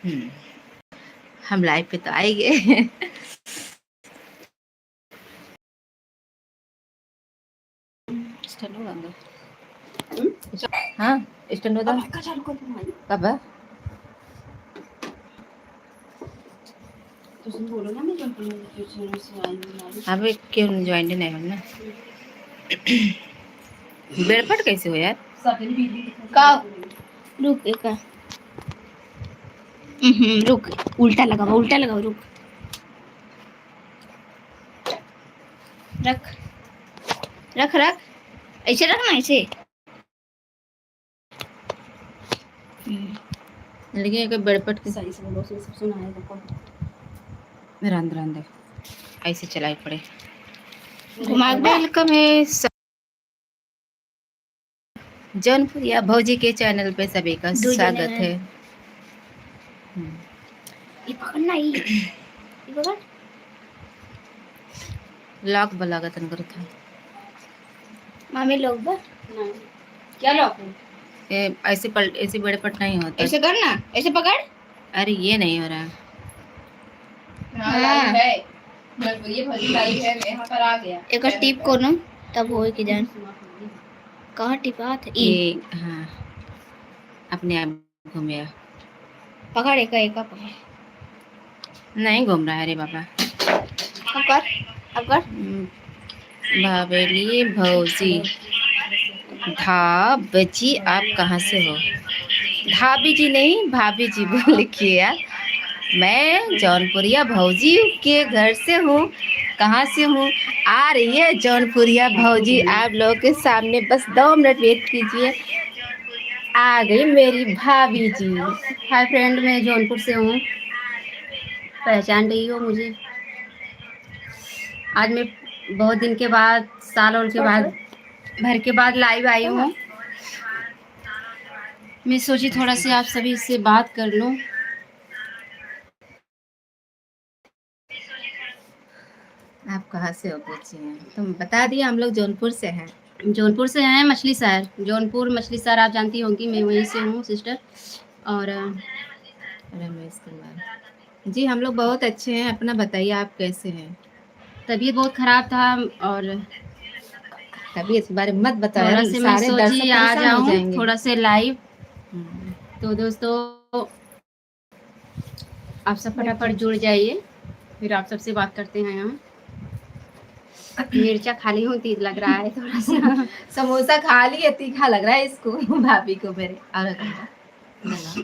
हम लाइव पे तो आएंगे। स्टैंड होगा हाँ स्टैंड होगा कब है? बोलो ना मैं अबे क्यों ज्वाइंट नहीं हो ना? बेड़पट कैसे हो यार? का रुक एक रुक उल्टा लगाओ रुक रख रख रख ऐसे रखना ऐसे। लेकिन एक बेड़पट के सही से बोलो सब सुनाएगा मेरा अंदर अंदर ऐसे चलाई पड़े। घुमा वेलकम है जौनपुरिया भौजी के चैनल पे सभी का स्वागत है। ये पकड़ना ये पकड़ लॉक बलागतन करो था मामी लोग बा क्या लॉक ऐसे पलट ऐसे बड़े पट नहीं होता। ऐसे करना ऐसे पकड़। अरे ये नहीं हो रहा हाँ है ये भजी लाई है यहाँ पर आ गया एक टिप को ना तब हो कि जान कहाँ टिपा था ये हाँ अपने आप घूम गया। पकड़ एक पकड़ नहीं घूम रहा है रे बाबा। अब कर भावेली भौजी बची आप कहाँ से हो? भाभी जी नहीं भाभी जी बोल लिखिए यार। मैं जौनपुरिया भौजी के घर से हूँ। कहाँ से हूँ? आ रही है जौनपुरिया भौजी आप लोगों के सामने, बस 2 मिनट वेट कीजिए। आ गई मेरी भाभी जी। हाय फ्रेंड मैं जौनपुर से हूँ, पहचान रही हो मुझे? आज मैं बहुत दिन के बाद साल और के बाद भर के बाद लाइव आई हूँ। मैं सोची थोड़ा सा आप सभी से बात कर लूँ। आप कहाँ से हो पूछिए? तुम बता दिए हम लोग जौनपुर से हैं। जौनपुर से हैं, मछली शहर, जौनपुर मछली शहर आप जानती होंगी, मैं वहीं से हूँ सिस्टर। और रमेश कुमार जी हम लोग बहुत अच्छे हैं। अपना बताइए आप कैसे हैं? तबीयत बहुत खराब था और तबीयत के बारे में मत बताओ, थोड़ा से मैं सारे दर्शक सोची आ परेशान हो जाऊँ जाएंगे। थोड़ा से लाइव। तो दोस्तों आप सब फटाफट जुड़ जाइए, फिर आप सबसे बात करते हैं। यहाँ मिर्चा खाली हूँ, तीत लग रहा है थोड़ा सा। समोसा खा लिए, तीखा लग रहा है इसको भाभी को मेरे। और बस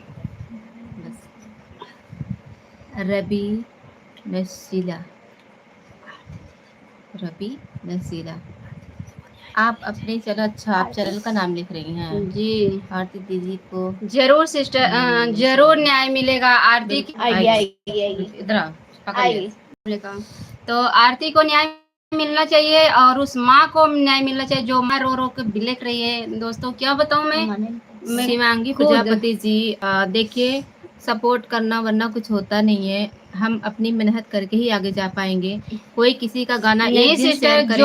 रबी नसीला आप अपने चलो अच्छा आप चैनल का नाम लिख रही हैं जी। आरती दीदी को जरूर सिस्टर जरूर न्याय मिलेगा। आरती इधर तो आरती को न्याय मिलना चाहिए और उस माँ को न्याय मिलना चाहिए जो माँ रो रो के बिलख रही है। दोस्तों क्या बताऊँ मैं शिवांगी प्रजापति जी देखिए सपोर्ट करना वरना कुछ होता नहीं है। हम अपनी मेहनत करके ही आगे जा पाएंगे। कोई किसी का गाना नहीं एक दिन सिस्टर, शेयर करेगा,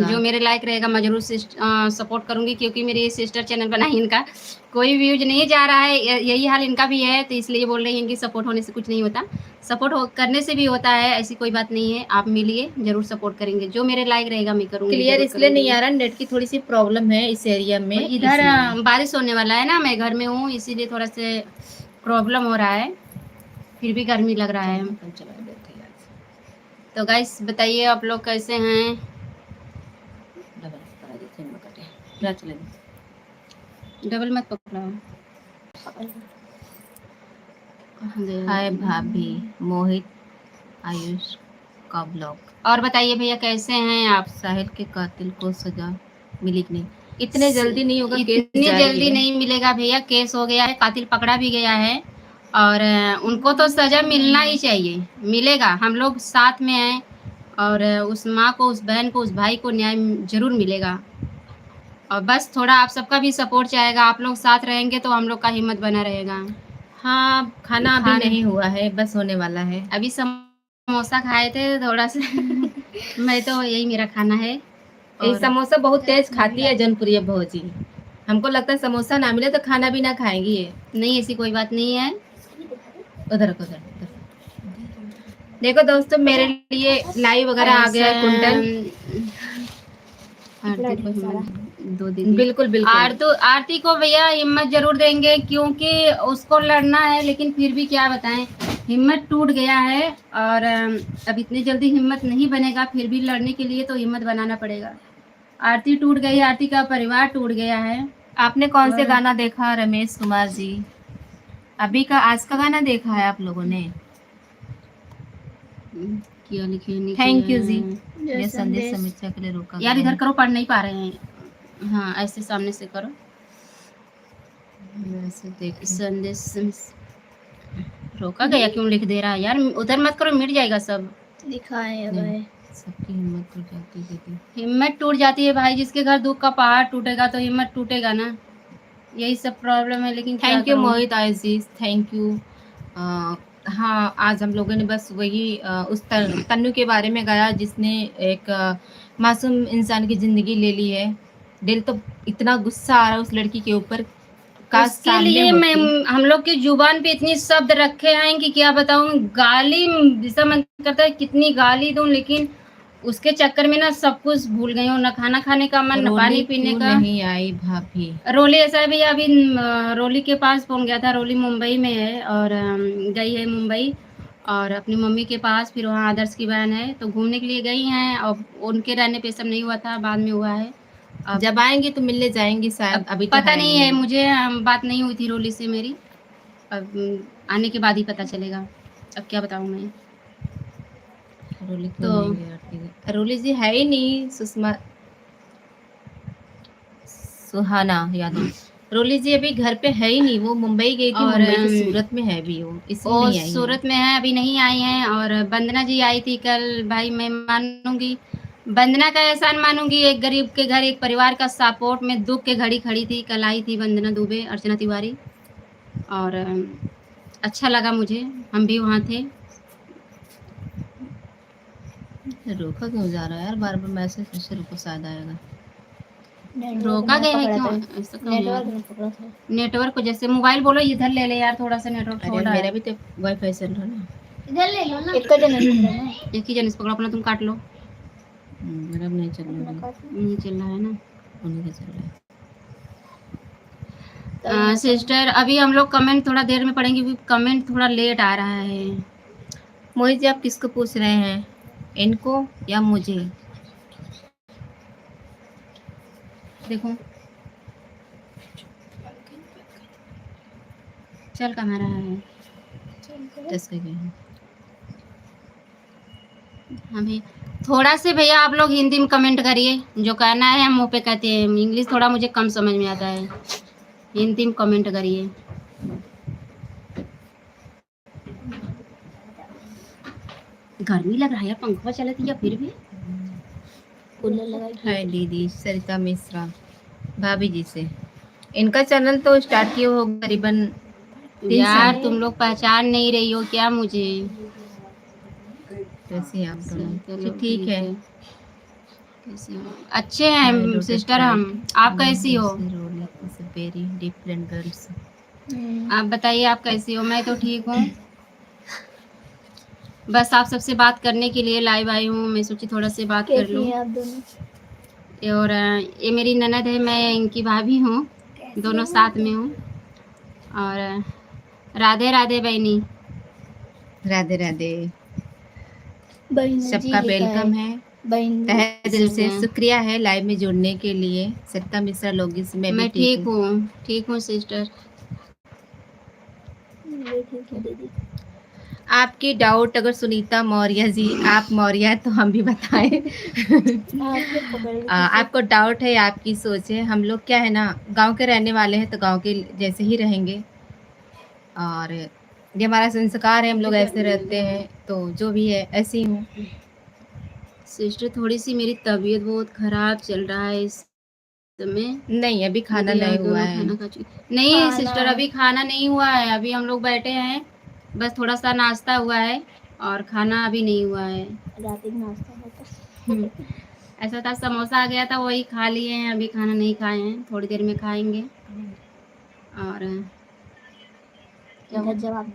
जो मेरे लायक रहेगा मैं जरूर सपोर्ट करूंगी, क्योंकि मेरी सिस्टर चैनल बना है, इनका कोई व्यूज नहीं जा रहा है, यही हाल इनका भी है। तो इसलिए बोल रही हैं कि सपोर्ट होने से कुछ नहीं होता, करने से भी होता है, ऐसी कोई बात नहीं है। आप मिलिए, जरूर सपोर्ट करेंगे, जो मेरे लायक रहेगा मैं करूंगी। क्लियर इसलिए नहीं आ रहा, नेट की थोड़ी सी प्रॉब्लम है इस एरिया में। इधर बारिश होने वाला है ना, मैं घर में हूँ इसीलिए थोड़ा से प्रॉब्लम हो रहा है, फिर भी गर्मी लग रहा है। तो गाइस बताइए आप लोग कैसे हैं? डबल मत पकड़ाओ। हाय भाभी मोहित आयुष का ब्लॉग। और बताइए भैया कैसे हैं आप? साहिल के कातिल को सजा मिली कि नहीं? इतने जल्दी नहीं होगा, इतनी जल्दी नहीं मिलेगा भैया, केस हो गया है, कातिल पकड़ा भी गया है और उनको तो सजा मिलना ही चाहिए, मिलेगा। हम लोग साथ में हैं और उस माँ को, उस बहन को, उस भाई को न्याय जरूर मिलेगा। और बस थोड़ा आप सबका भी सपोर्ट चाहेगा, आप लोग साथ रहेंगे तो हम लोग का हिम्मत बना रहेगा। हाँ खाना अभी नहीं हुआ है, बस होने वाला है। अभी समोसा खाए थे थोड़ा सा मैं तो यही मेरा खाना है। ये समोसा बहुत तेज खाती है जौनपुरिया भौजी। हमको लगता है समोसा ना मिले तो खाना भी ना खाएंगी ये। नहीं ऐसी कोई बात नहीं है, उधर उधर उधर। देखो दोस्तों, मेरे लिए लाइव वगैरह आ गया है कुंटल। आरती को हिम्मत दो दीदी। बिल्कुल बिल्कुल। आरती को भैया हिम्मत जरूर देंगे, क्योंकि उसको लड़ना है, लेकिन फिर भी क्या बताएं, हिम्मत टूट गया है। और अब इतनी जल्दी हिम्मत नहीं बनेगा, फिर भी लड़ने के लिए तो हिम्मत बनाना पड़ेगा। आरती टूट गई, आरती का परिवार टूट गया है। आपने कौन से गाना देखा रमेश कुमार जी? अभी का आज का गाना देखा है आप लोगों ने? क्या लिखे नीचे? थैंक यू जी। ये संदेश समीक्षा के लिए रोका यार गया इधर है। करो, पढ़ नहीं पा रहे हैं। हाँ ऐसे सामने से करो। वैसे देख संदेश रोका गया क्यों लिख दे रहा है यार? उधर मत करो, मिट जाएगा सब। लिखा है भाई, सबकी हिम्मत टूट जाती है दीदी। हिम्मत टूट जाती है भाई, जिसके घर दुख का पहाड़ टूटेगा तो हिम्मत टूटेगा ना, यही सब प्रॉब्लम है। लेकिन thank you Mohit Aziz, thank you. हाँ, आज हम लोगों ने बस वही उस तन्नू के बारे में गाया, जिसने एक मासूम इंसान की ज़िंदगी ले ली है। दिल तो इतना गुस्सा आ रहा है उस लड़की के ऊपर, काश उसके सामने लिए मैं होती। हम लोग की जुबान पे इतनी शब्द रखे हैं कि क्या बताऊं, गाली जैसा मन करता है कितनी गाली दूं, लेकिन उसके चक्कर में ना सब कुछ भूल गई हूँ, ना खाना खाने का मन, ना पानी पीने क्यों का। नहीं आई भाभी? रोली ऐसा है भैया, अभी रोली के पास पहुंच गया था। रोली मुंबई में है और गई है मुंबई और अपनी मम्मी के पास, फिर वहाँ आदर्श की बहन है तो घूमने के लिए गई हैं। और उनके रहने पे सब नहीं हुआ था, बाद में हुआ है। अब जब आएंगी तो मिलने जाएंगी शायद, अभी तो पता है नहीं है मुझे, बात नहीं हुई थी रोली से मेरी। अब आने के बाद ही पता चलेगा, अब क्या बताऊँ मैं। रोली क्यों तो नहीं गई? रोली जी है ही नहीं, सुषमा सुहाना यादव। रोली जी अभी घर पे है ही नहीं, वो मुंबई गई थी, और मुंबई से सूरत में है भी, वो इसलिए वो नहीं आई है। सूरत में है, अभी नहीं आई हैं। और वंदना जी आई थी कल। भाई मैं मानूंगी, वंदना का एहसान मानूंगी, एक गरीब के घर, एक परिवार का सपोर्ट में दुख के घड़ी खड़ी थी। कल आई थी वंदना दुबे, अर्चना तिवारी, और अच्छा लगा मुझे, हम भी वहाँ थे। रोका क्यों जा रहा है यार बार बार मैसेज? फिर से रुको, शायद आएगा। रोका गया है क्यों? ऐसा क्यों यार? नेटवर्क को जैसे मोबाइल बोलो इधर ले ले यार, थोड़ा सा नेटवर्क अरे छोड़ रहा मेरा है। भी तो वाईफाई चल रहा है ना। इधर ले लो ना, एक ही जन पकड़ो अपना, तुम काट लो। मेरा भी नहीं चल रहा है। नहीं चल रहा है ना। उन्हीं का चल रहा है। सिस्टर अभी हम लोग कमेंट थोड़ा देर में पढ़ेंगे, क्योंकि कमेंट थोड़ा लेट आ रहा है। मोहित जी आप किसको पूछ रहे हैं, इनको या मुझे? देखो चल कहाँ रहा है? हमें थोड़ा से भैया आप लोग हिंदी में कमेंट करिए, जो कहना है हम मुँह पे कहते हैं। इंग्लिश थोड़ा मुझे कम समझ में आता है, हिंदी में कमेंट करिए। गर्मी लग रहा है यार, पंखा चलती है फिर भी। कूलर लगा है दीदी सरिता मिश्रा भाभी जी से, इनका चैनल तो स्टार्ट किया हो करीबन 3 यार साल। तुम लोग पहचान नहीं रही हो क्या मुझे? कैसे हैं आप दोनों? चलो ठीक है। कैसे हो? अच्छे हैं सिस्टर हम, आप कैसी हो? Very different girls. आप बताइए आप कैसी हो? मैं तो ठीक हूँ, बस आप सबसे बात करने के लिए लाइव आई हूँ। मैं सोची थोड़ा से बात कर लूँ। आप दोनों? और ये मेरी ननद है, मैं इनकी भाभी हूँ, दोनों साथ में हूँ। और राधे राधे बहनी। राधे राधे। सबका वेलकम है, तहे दिल से शुक्रिया है लाइव में जुड़ने के लिए। सरिता मिश्रा लोगी से मैं ठीक हूँ सिस्टर। आपकी डाउट अगर सुनीता मौर्य जी, आप मौर्य तो हम भी बताएं। आपको डाउट है, आपकी सोच है। हम लोग क्या है ना, गांव के रहने वाले हैं तो गांव के जैसे ही रहेंगे, और ये हमारा संस्कार है, हम लोग ऐसे रहते हैं, तो जो भी है ऐसे ही हूँ। सिस्टर थोड़ी सी मेरी तबीयत बहुत खराब चल रहा है इस समय। नहीं अभी खाना नहीं हुआ है। नहीं सिस्टर अभी खाना नहीं हुआ है, अभी हम लोग बैठे हैं, बस थोड़ा सा नाश्ता हुआ है और खाना अभी नहीं हुआ है। रात में नाश्ता होता ऐसा था, समोसा आ गया था वही खा लिए हैं, अभी खाना नहीं खाए हैं, थोड़ी देर में खाएंगे। और जब आप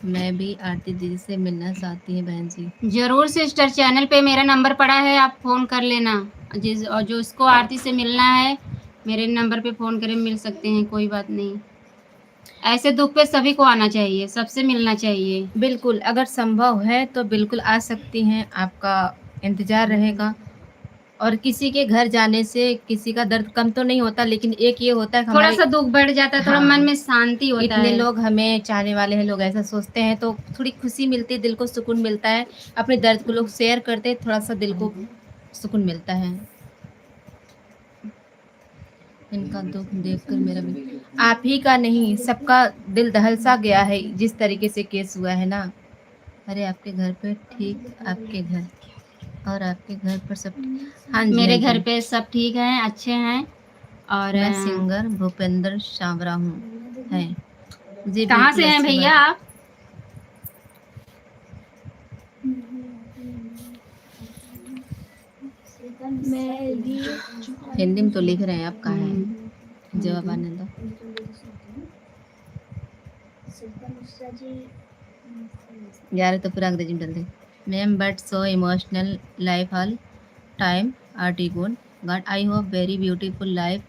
मैं भी आरती दीदी से मिलना चाहती हूँ बहन जी। जरूर सिस्टर, चैनल पे मेरा नंबर पड़ा है, आप फ़ोन कर लेना। और जो उसको आरती से मिलना है मेरे नंबर पे फ़ोन करें, मिल सकते हैं, कोई बात नहीं। ऐसे दुख पे सभी को आना चाहिए, सबसे मिलना चाहिए। बिल्कुल, अगर संभव है तो बिल्कुल आ सकती हैं, आपका इंतज़ार रहेगा। और किसी के घर जाने से किसी का दर्द कम तो नहीं होता, लेकिन एक ये होता है कि थोड़ा हमारे सा दुख बढ़ जाता है, थोड़ा हाँ, मन में शांति होता इतने है। लोग हमें चाहने वाले हैं, लोग ऐसा सोचते हैं तो थोड़ी खुशी मिलती है, दिल को सुकून मिलता है। अपने दर्द को लोग शेयर करते हैं, थोड़ा सा दिल को सुकून मिलता है। इनका दुख देखकर मेरा भी, आप ही का नहीं सबका दिल दहल सा गया है जिस तरीके से केस हुआ है ना। अरे आपके घर पे ठीक, आपके घर और आपके घर पर सब। हाँ जी, मेरे हाँ घर जी। पे सब ठीक हैं, अच्छे हैं। और मैं सिंगर भूपेंद्र शावरा हूँ। है जी, कहाँ बिल्कुल से हैं अच्छी भैया बात। आप? हिंदी में तो लिख रहे हैं, आप कहाँ हैं? जवाब आने दो। यार तो पूरा अंग्रेजी में डाल दे। Ma'am but so emotional life all time Aarti good god I hope very beautiful life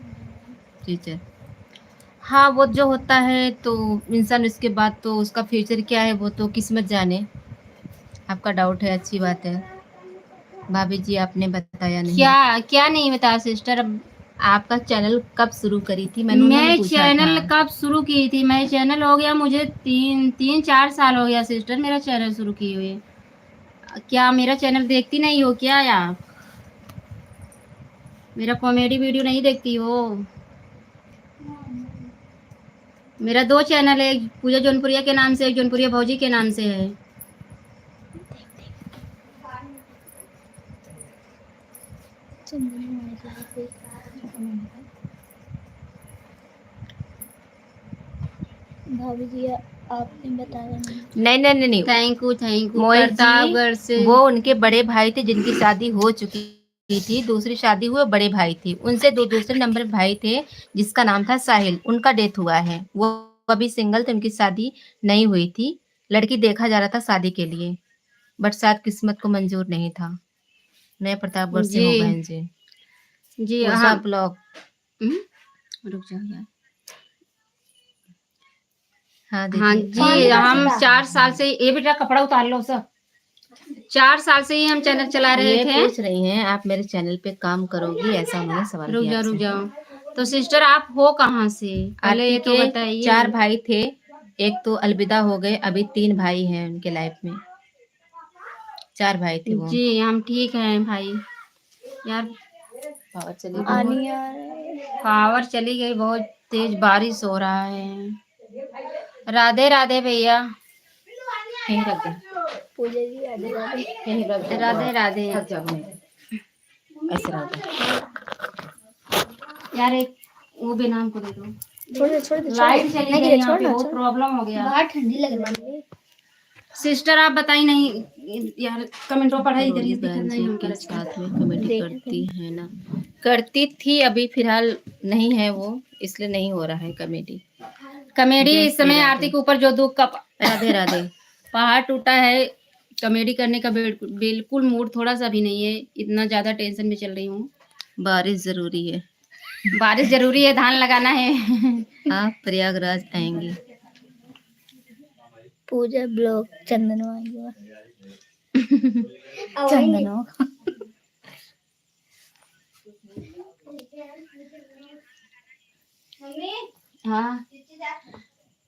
future. हाँ, वो जो होता है तो इंसान उसके बाद तो उसका फ्यूचर क्या है वो तो किस्मत जाने। आपका डाउट है, अच्छी बात है। भाभी जी आपने बताया नहीं। क्या क्या नहीं बता सिस्टर। अब आपका चैनल कब शुरू करी थी, मैंने उन्होंने मैं पूछा था। चैनल कब शुरू की थी? मैं चैनल हो गया मुझे 3-4 साल हो गया सिस्टर, मेरा चैनल शुरू किए हुए। क्या मेरा चैनल देखती नहीं हो क्या आप? मेरा कॉमेडी वीडियो नहीं देखती हो? मेरा 2 चैनल है, एक पूजा जौनपुरिया के नाम से, एक जौनपुरिया भौजी के नाम से है। भाभी जी आपने बताया नहीं। नहीं नहीं नहीं नहीं, थैंक यू मोहित प्रतापगढ़ से। जी वो उनके बड़े भाई थे जिनकी शादी हो चुकी थी, दूसरी शादी हुई बड़े भाई थे उनसे, दो दूसरे नंबर भाई थे जिसका नाम था साहिल, उनका डेथ हुआ है। वो अभी सिंगल थे, उनकी शादी नहीं हुई थी। लड़की देखा जा रहा था शादी के लिए, बट शायद किस्मत को मंजूर नहीं था। मैं प्रतापगढ़ से जी हूँ बहन जी। जी कोसा हाँ। ब्लॉक। रुक जाओ यार। हाँ हाँ दीदी जी, हम 4 साल से, ये बेटा कपड़ा उतार लो सब। 4 साल से ही हम चैनल चला रहे ये थे। पूछ रही हैं आप मेरे चैनल पे काम करोगी, ऐसा उन्होंने सवाल किया रुक आपसे। जाओ। तो सिस्टर आप हो कहाँ से? पहले आरती ये तो के बताइए। 4 भाई थे, एक तो अलविदा हो गए, अभी 3 भाई हैं उनके लाइफ में। 4 भाई थे वो। जी हम ठीक हैं भाई। यार पावर चली बहुत गई। पावर चली गई, बहुत तेज बारिश हो रहा है। राधे राधे भैया। यहीं रख दे, पूजा जी राधे राधे। यहीं रख दे, राधे राधे। थक जाओ, ऐसे रख दे। यार एक वो भी नाम को दे दो। छोड़ दे लाइट चली नहीं गई, गिरे, यहाँ छोड़ पे ना बहुत छोड़। प्रॉब्लम हो गया। बाहर ठंडी लग रही है। सिस्टर आप बताई नहीं यार, कमेंटो पढ़ाई करोली करिए, दिक्कत बहन नहीं जी हमको के लगता है। साथ में कमेटी देख करती है ना। करती थी, अभी फिलहाल नहीं है वो, इसलिए नहीं हो रहा है कमेटी। कॉमेडी जय इस श्री समय राधे। आरती के ऊपर जो दुख का राधे राधे। पहाड़ टूटा है, कॉमेडी करने का बिल्कुल मूड थोड़ा सा भी नहीं है, इतना ज्यादा टेंशन में चल रही हूँ। बारिश जरूरी है। बारिश जरूरी है, धान लगाना है। आप प्रयागराज आएंगी। पूजा ब्लॉग चंदनवा चंदनवा। हाँ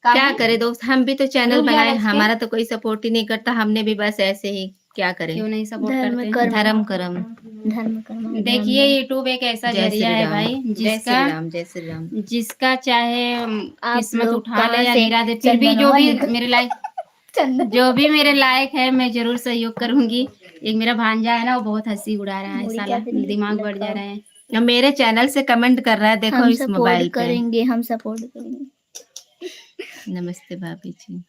क्या करे दोस्त, हम भी तो चैनल रुक जा बनाए, रच के। हमारा तो कोई सपोर्ट ही नहीं करता, हमने भी बस ऐसे ही क्या करें। क्यों नहीं सपोर्ट धर्म करते? कर्म धर्म करम। धर्म कर्म। देखिए यूट्यूब एक ऐसा जय जरिया श्री है राम, भाई, जय श्री राम, जय श्री राम। जिसका चाहे आप किस्मत लोग उठा ले कहाँ या से गिरा दे, फिर भी जो चंदनवा भी निकल मेरे लायक चंदन जो भी मेरे लायक है मैं जरूर सहयोग करूंगी। एक मेरा भांजा है ना, वो बहुत हंसी उड़ा रहा है, मुड़ी साला क्या दिमाग बढ़ जा रहा है। अब मेरे चैनल से कमेंट कर रहा है, देखो हम इस सपोर्ट मोबाइल पे। करेंगे, हम सपोर्ट करेंगे। नमस्ते भाभी जी।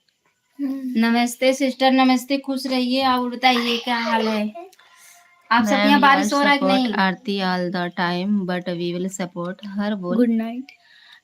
नमस्ते सिस्टर, नमस्ते, खुश रहिए। और बताइए क्या हाल है? आप सबके मैम यहाँ योर बारिश हो रहा है कि सपोर्ट नहीं? Aarti all the time but we will support हर बोल। Good night.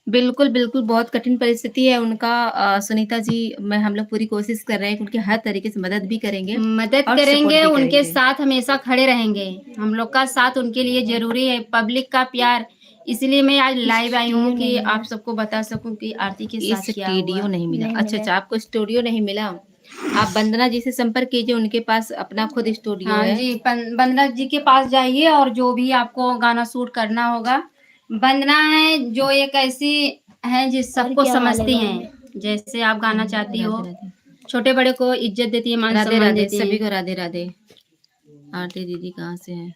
बिल्कुल, बिल्कुल, बहुत कठिन परिस्थिति है उनका सुनीता जी, मैं हम लोग पूरी कोशिश कर रहे हैं कि उनकी हर तरीके से मदद भी करेंगे मदद और करेंगे, सपोर्ट भी उनके करेंगे। साथ हमेशा खड़े रहेंगे। हम लोग का साथ उनके लिए ज़रूरी है, पब्लिक का प्यार। इसलिए मैं आज लाइव आई हूँ कि आप सबको बता सकूँ कि आरती के साथ क्या हुआ। स्टूडियो नहीं मिला। नहीं अच्छा, मिला। अच्छा, आपको स्टूडियो नहीं मिला। आप वंदना जी से संपर्क कीजिए, उनके पास अपना खुद स्टूडियो हाँ है। जी, वंदना जी के पास जाइए और जो भी आपको गाना शूट करना होगा। वंदना है जो एक ऐसी है जिस और सबको क्या हाल है समझती गाँव हैं, में? जैसे आप गाना चाहती हो। राधे, राधे। छोटे बड़े को इज्जत देती है, मान राधे, सम्मान राधे, देती सभी है। को राधे, राधे। आरती दीदी कहाँ से हैं?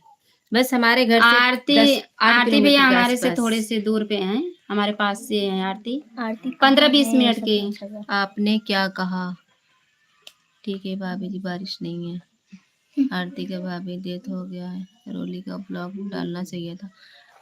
बस हमारे घर से आरती 10-8 आरती भैया किलोमीटर के हमारे से आसपास। थोड़े से दूर पे हैं, हमारे पास से हैं आरती। आरती कहाँ 15-20 है मिनट ऐसा की। पूछा था। आपने क्या कहा? ठीक है भाभी जी, बारिश नहीं है। आरती का भाभी डेथ हो गया है, रोली का ब्लॉग डालना चाहिए था।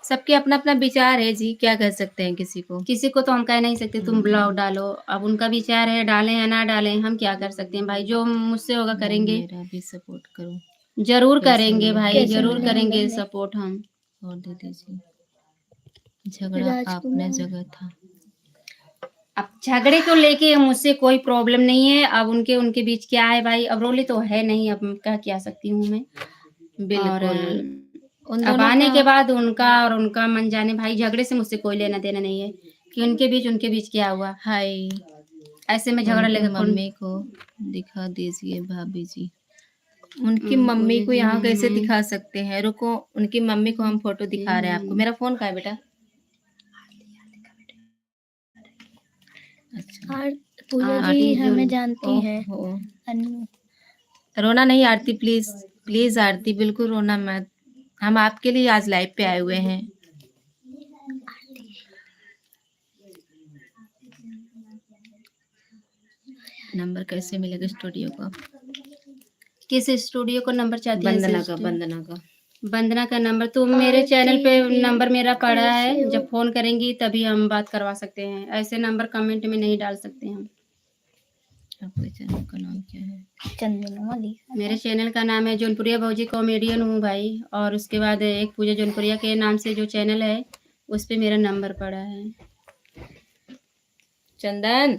सबके अपना अपना विचार है जी, क्या कर सकते हैं किसी को। किसी को तो हम कह नहीं सकते तुम ब्लॉग डालो, अब उनका विचार है, डालें या ना डालें, हम क्या कर सकते हैं भाई, जो मुझसे होगा करेंगे। मेरा भी सपोर्ट करो। जरूर कैसे करेंगे मिले भाई, कैसे भैया? जरूर मिले हम करेंगे बहने? सपोर्ट हम। और दे दीजिए। झगड़ा आपने राजकुमार। जगह था। अब झगड़े को लेके मुझसे कोई प्रॉब्लम नहीं है, अब उनके उनके बीच क्या है भाई, अब रोली तो है नहीं, अब कह क्या सकती हूँ मैं। और बिल्कुल। उन अब दोनों आने का के बाद उनका और उनका मन जाने भाई, झगड़े से मुझसे कोई लेना देना नहीं है कि उनके बीच क्या हुआ। हाय, ऐसे में झगड़ा उनकी लेकर कौन। मम्मी को दिखा दीजिए भाभी जी। उनकी मम्मी पूजा को जी यहाँ नहीं कैसे है। दिखा सकते हैं? रुको, उनकी मम्मी को हम फोटो जी दिखा रहे हैं आपको। नहीं। मेरा फोन कहाँ है बेटा? अच्छा। और पूजा जी आरती जो हमें जानती हैं। ओहो, अनु। रोना नहीं आरती, प्लीज प्लीज आरती, बिल्कुल रोना मत। हम आपके लिए आज लाइव पे आए हुए हैं। नंबर कैसे मिलेगा स्टूडियो का? किस स्टूडियो को नंबर चाहती है? वंदना का, सिस्टर वंदना का। वंदना का नंबर तो मेरे चैनल पे आरती नंबर मेरा पड़ा कैसे है, हो? जब फोन करेंगी तभी हम बात करवा सकते हैं, ऐसे नंबर कमेंट में नहीं डाल सकते हम। आपके चैनल का नाम क्या है? चंदना वाली। मेरे चैनल का नाम है जौनपुरिया भौजी कॉमेडियन हूँ भाई, और उसके बाद एक पूजा जौनपुरिया के नाम से जो चैनल है उस पे मेरा नंबर पड़ा है। चंदन।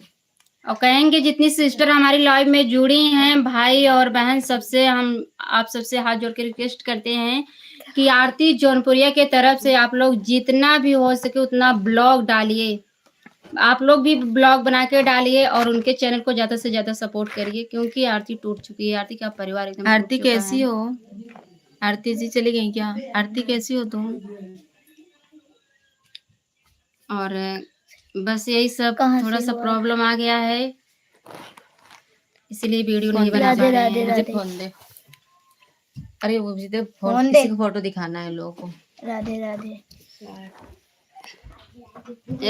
और कहेंगे जितनी सिस्टर हमारी लाइव में जुड़ी हैं, भाई और बहन, सबसे हम आप सबसे हाथ जोड़ के रिक्वेस्ट करते हैं कि आरती जौनपुरिया के तरफ से आप लोग जितना भी हो सके उतना ब्लॉग डालिए, आप लोग भी ब्लॉग बना के डालिए और उनके चैनल को ज्यादा से ज्यादा सपोर्ट करिए, क्योंकि आरती टूट चुकी है, आरती का परिवार एकदम टूट आरती चुका कैसी है। हो? आरती जी चली गई क्या? आरती कैसी हो तुम? और बस यही सब कहाँ थोड़ा से सा हो आप? प्रॉब्लम आ गया है, इसलिए वीडियो फोन नहीं दे बना राधे पा रहे राधे हैं। मुझे राधे। फोन दे। अरे वो मुझे फोन दे। किसी को फोटो दिखाना है लोगों को। राधे राधे।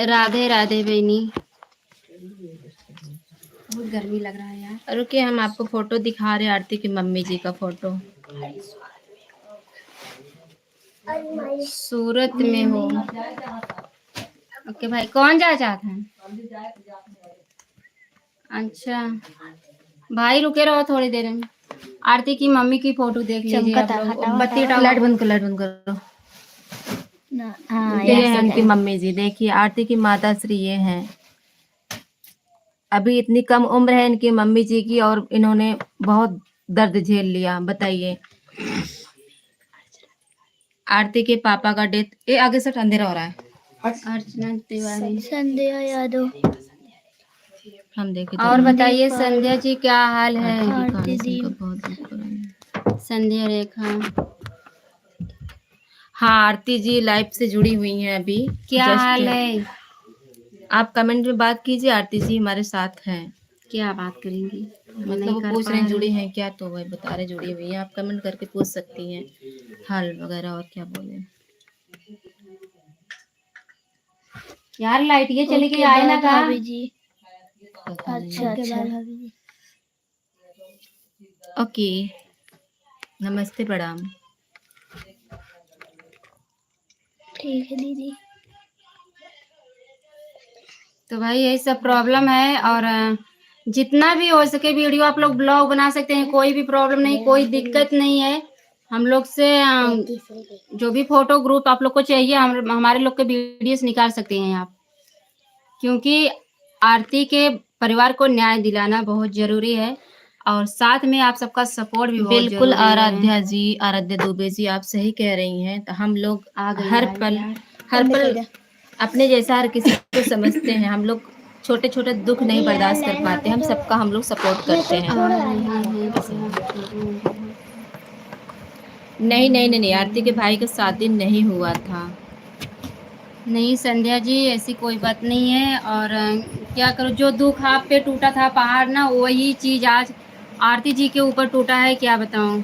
राधे राधे बहनी, बहुत गर्मी लग रहा है यार। रुकिए, हम आपको फोटो दिखा रहे हैं, आरती की मम्मी जी का फोटो। सूरत में हो? ओके भाई, कौन जा चाहता है? अच्छा भाई, रुके रहो थोड़ी देर में। आरती की मम्मी की फोटो देख लीजिए आप चमकता लोग। हटाओ बत्ती हटाओ। लाइट हटाओ। बंद करो, लाइट बंद करो। ना हाँ ये है ऐसे उनकी है। मम्मी जी, देखिए आरती की माता श्री ये हैं। अभी इतनी कम उम्र है इनकी मम्मी जी की और इन्होंने बहुत दर्द झेल लिया, बताइए। आरती के पापा का डेथ, ये आगे से अंधेरा हो रहा है। अर्चना तिवारी। संध्या यादव। हम देखे और तो बताइए संध्या जी क्या हाल है? आरती के आरती गाने दी। सुनकर बहुत दुख हो रहा है। संध्या रेखा, हाँ, आरती जी लाइव से जुड़ी हुई हैं अभी। क्या हाल जस्ट है? आप कमेंट में बात कीजिए, आरती जी हमारे साथ हैं। क्या बात करेंगी? हम मतलब नहीं वो कर पूछ पा रहे हैं रहे जुड़ी हैं। हैं क्या, तो वही बता रहे जुड़ी हुई हैं। आप कमेंट करके पूछ सकती हैं हाल वगैरह, और क्या बोले। यार लाइट ये चली गई, ओके आए ना बाय कहा। भाभी जी। पता नहीं। अच्छा अच्छा भाभी जी। ओके, नमस्ते, प्रणाम। ठीक है दीदी। तो भाई यही सब प्रॉब्लम है, और जितना भी हो सके वीडियो आप लोग ब्लॉग बना सकते हैं, कोई भी प्रॉब्लम नहीं, कोई दिक्कत नहीं है। हम लोग से जो भी फोटो ग्रुप आप लोग को चाहिए, हम हमारे लोग के वीडियोस निकाल सकते हैं आप। क्योंकि आरती के परिवार को न्याय दिलाना बहुत जरूरी है और साथ में आप सबका सपोर्ट भी बहुत बिल्कुल जरूरी है। आराध्या जी, आराध्या दुबे जी, आप सही कह रही हैं। तो हम लोग आ गई हर यार, पल अपने जैसा हर किसी को समझते हैं। हम लोग छोटे छोटे दुख नहीं बर्दाश्त कर पाते, हम सबका हम लोग सपोर्ट करते हैं। नहीं नहीं नहीं नहीं, आरती के भाई का शादी नहीं हुआ था। नहीं संध्या जी, ऐसी कोई बात नहीं है। और क्या करो, जो दुख आप पे टूटा था पहाड़ ना, वही चीज आज आरती जी के ऊपर टूटा है। क्या बताऊं,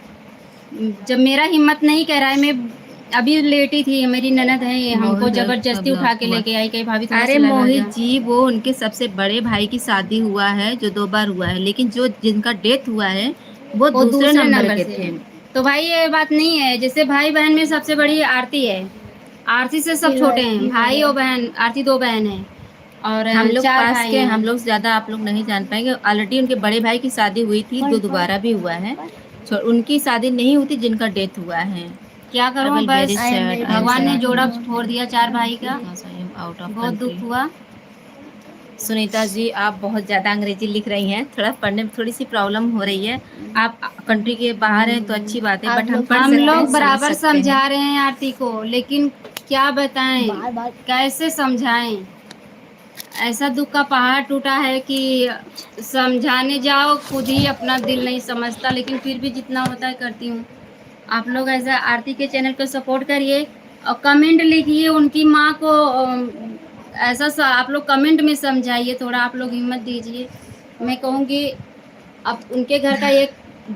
जब मेरा हिम्मत नहीं कह रहा है, मैं अभी लेटी थी, मेरी ननद है, हमको बहुत जबरदस्ती प्रॉब्लम उठा के हुआ। लेके आई, कहीं भाभी थोड़ा अरे सा लगा मोहित जा। जी, वो उनके सबसे बड़े भाई की शादी हुआ है जो 2 बार हुआ है, लेकिन जो जिनका डेथ हुआ है वो वो दूसरे दूसरे नंबर नंबर के से थे। है। तो भाई ये बात नहीं है, जैसे भाई बहन में सबसे बड़ी आरती है, आरती से सब छोटे हैं, भाई और बहन, आरती 2 बहन है और हम लोग 4 पास भाई के, हैं। हम लोग ज्यादा आप लोग नहीं जान पाएंगे। ऑलरेडी उनके बड़े भाई की शादी हुई थी, दोबारा भी हुआ है। उनकी शादी नहीं हुई थी जिनका डेथ हुआ है। क्या आई करूं, विल बस वेरी सैड, आई एम भगवान ने सैड जोड़ा छोड़ दिया 4 भाई का, because I am out of बहुत कंट्री। दुख हुआ। सुनीता जी, आप बहुत ज़्यादा अंग्रेजी लिख रही हैं, थोड़ा पढ़ने में थोड़ी सी प्रॉब्लम हो रही है। आप कंट्री के बाहर हैं तो अच्छी बात है, बट हम पढ़ हम सकते हैं, लोग समझ बराबर सकते हैं। समझा रहे हैं आरती को, लेकिन क्या बताएं, कैसे समझाएं। ऐसा दुख का पहाड़ टूटा है कि समझाने जाओ खुद ही अपना दिल नहीं समझता, लेकिन फिर भी जितना होता है करती हूँ। आप लोग ऐसा आरती के चैनल को सपोर्ट करिए और कमेंट लिखिए उनकी माँ को। आप लोग कमेंट में समझाइए, थोड़ा आप लोग हिम्मत दीजिए। मैं कहूँगी अब उनके घर का एक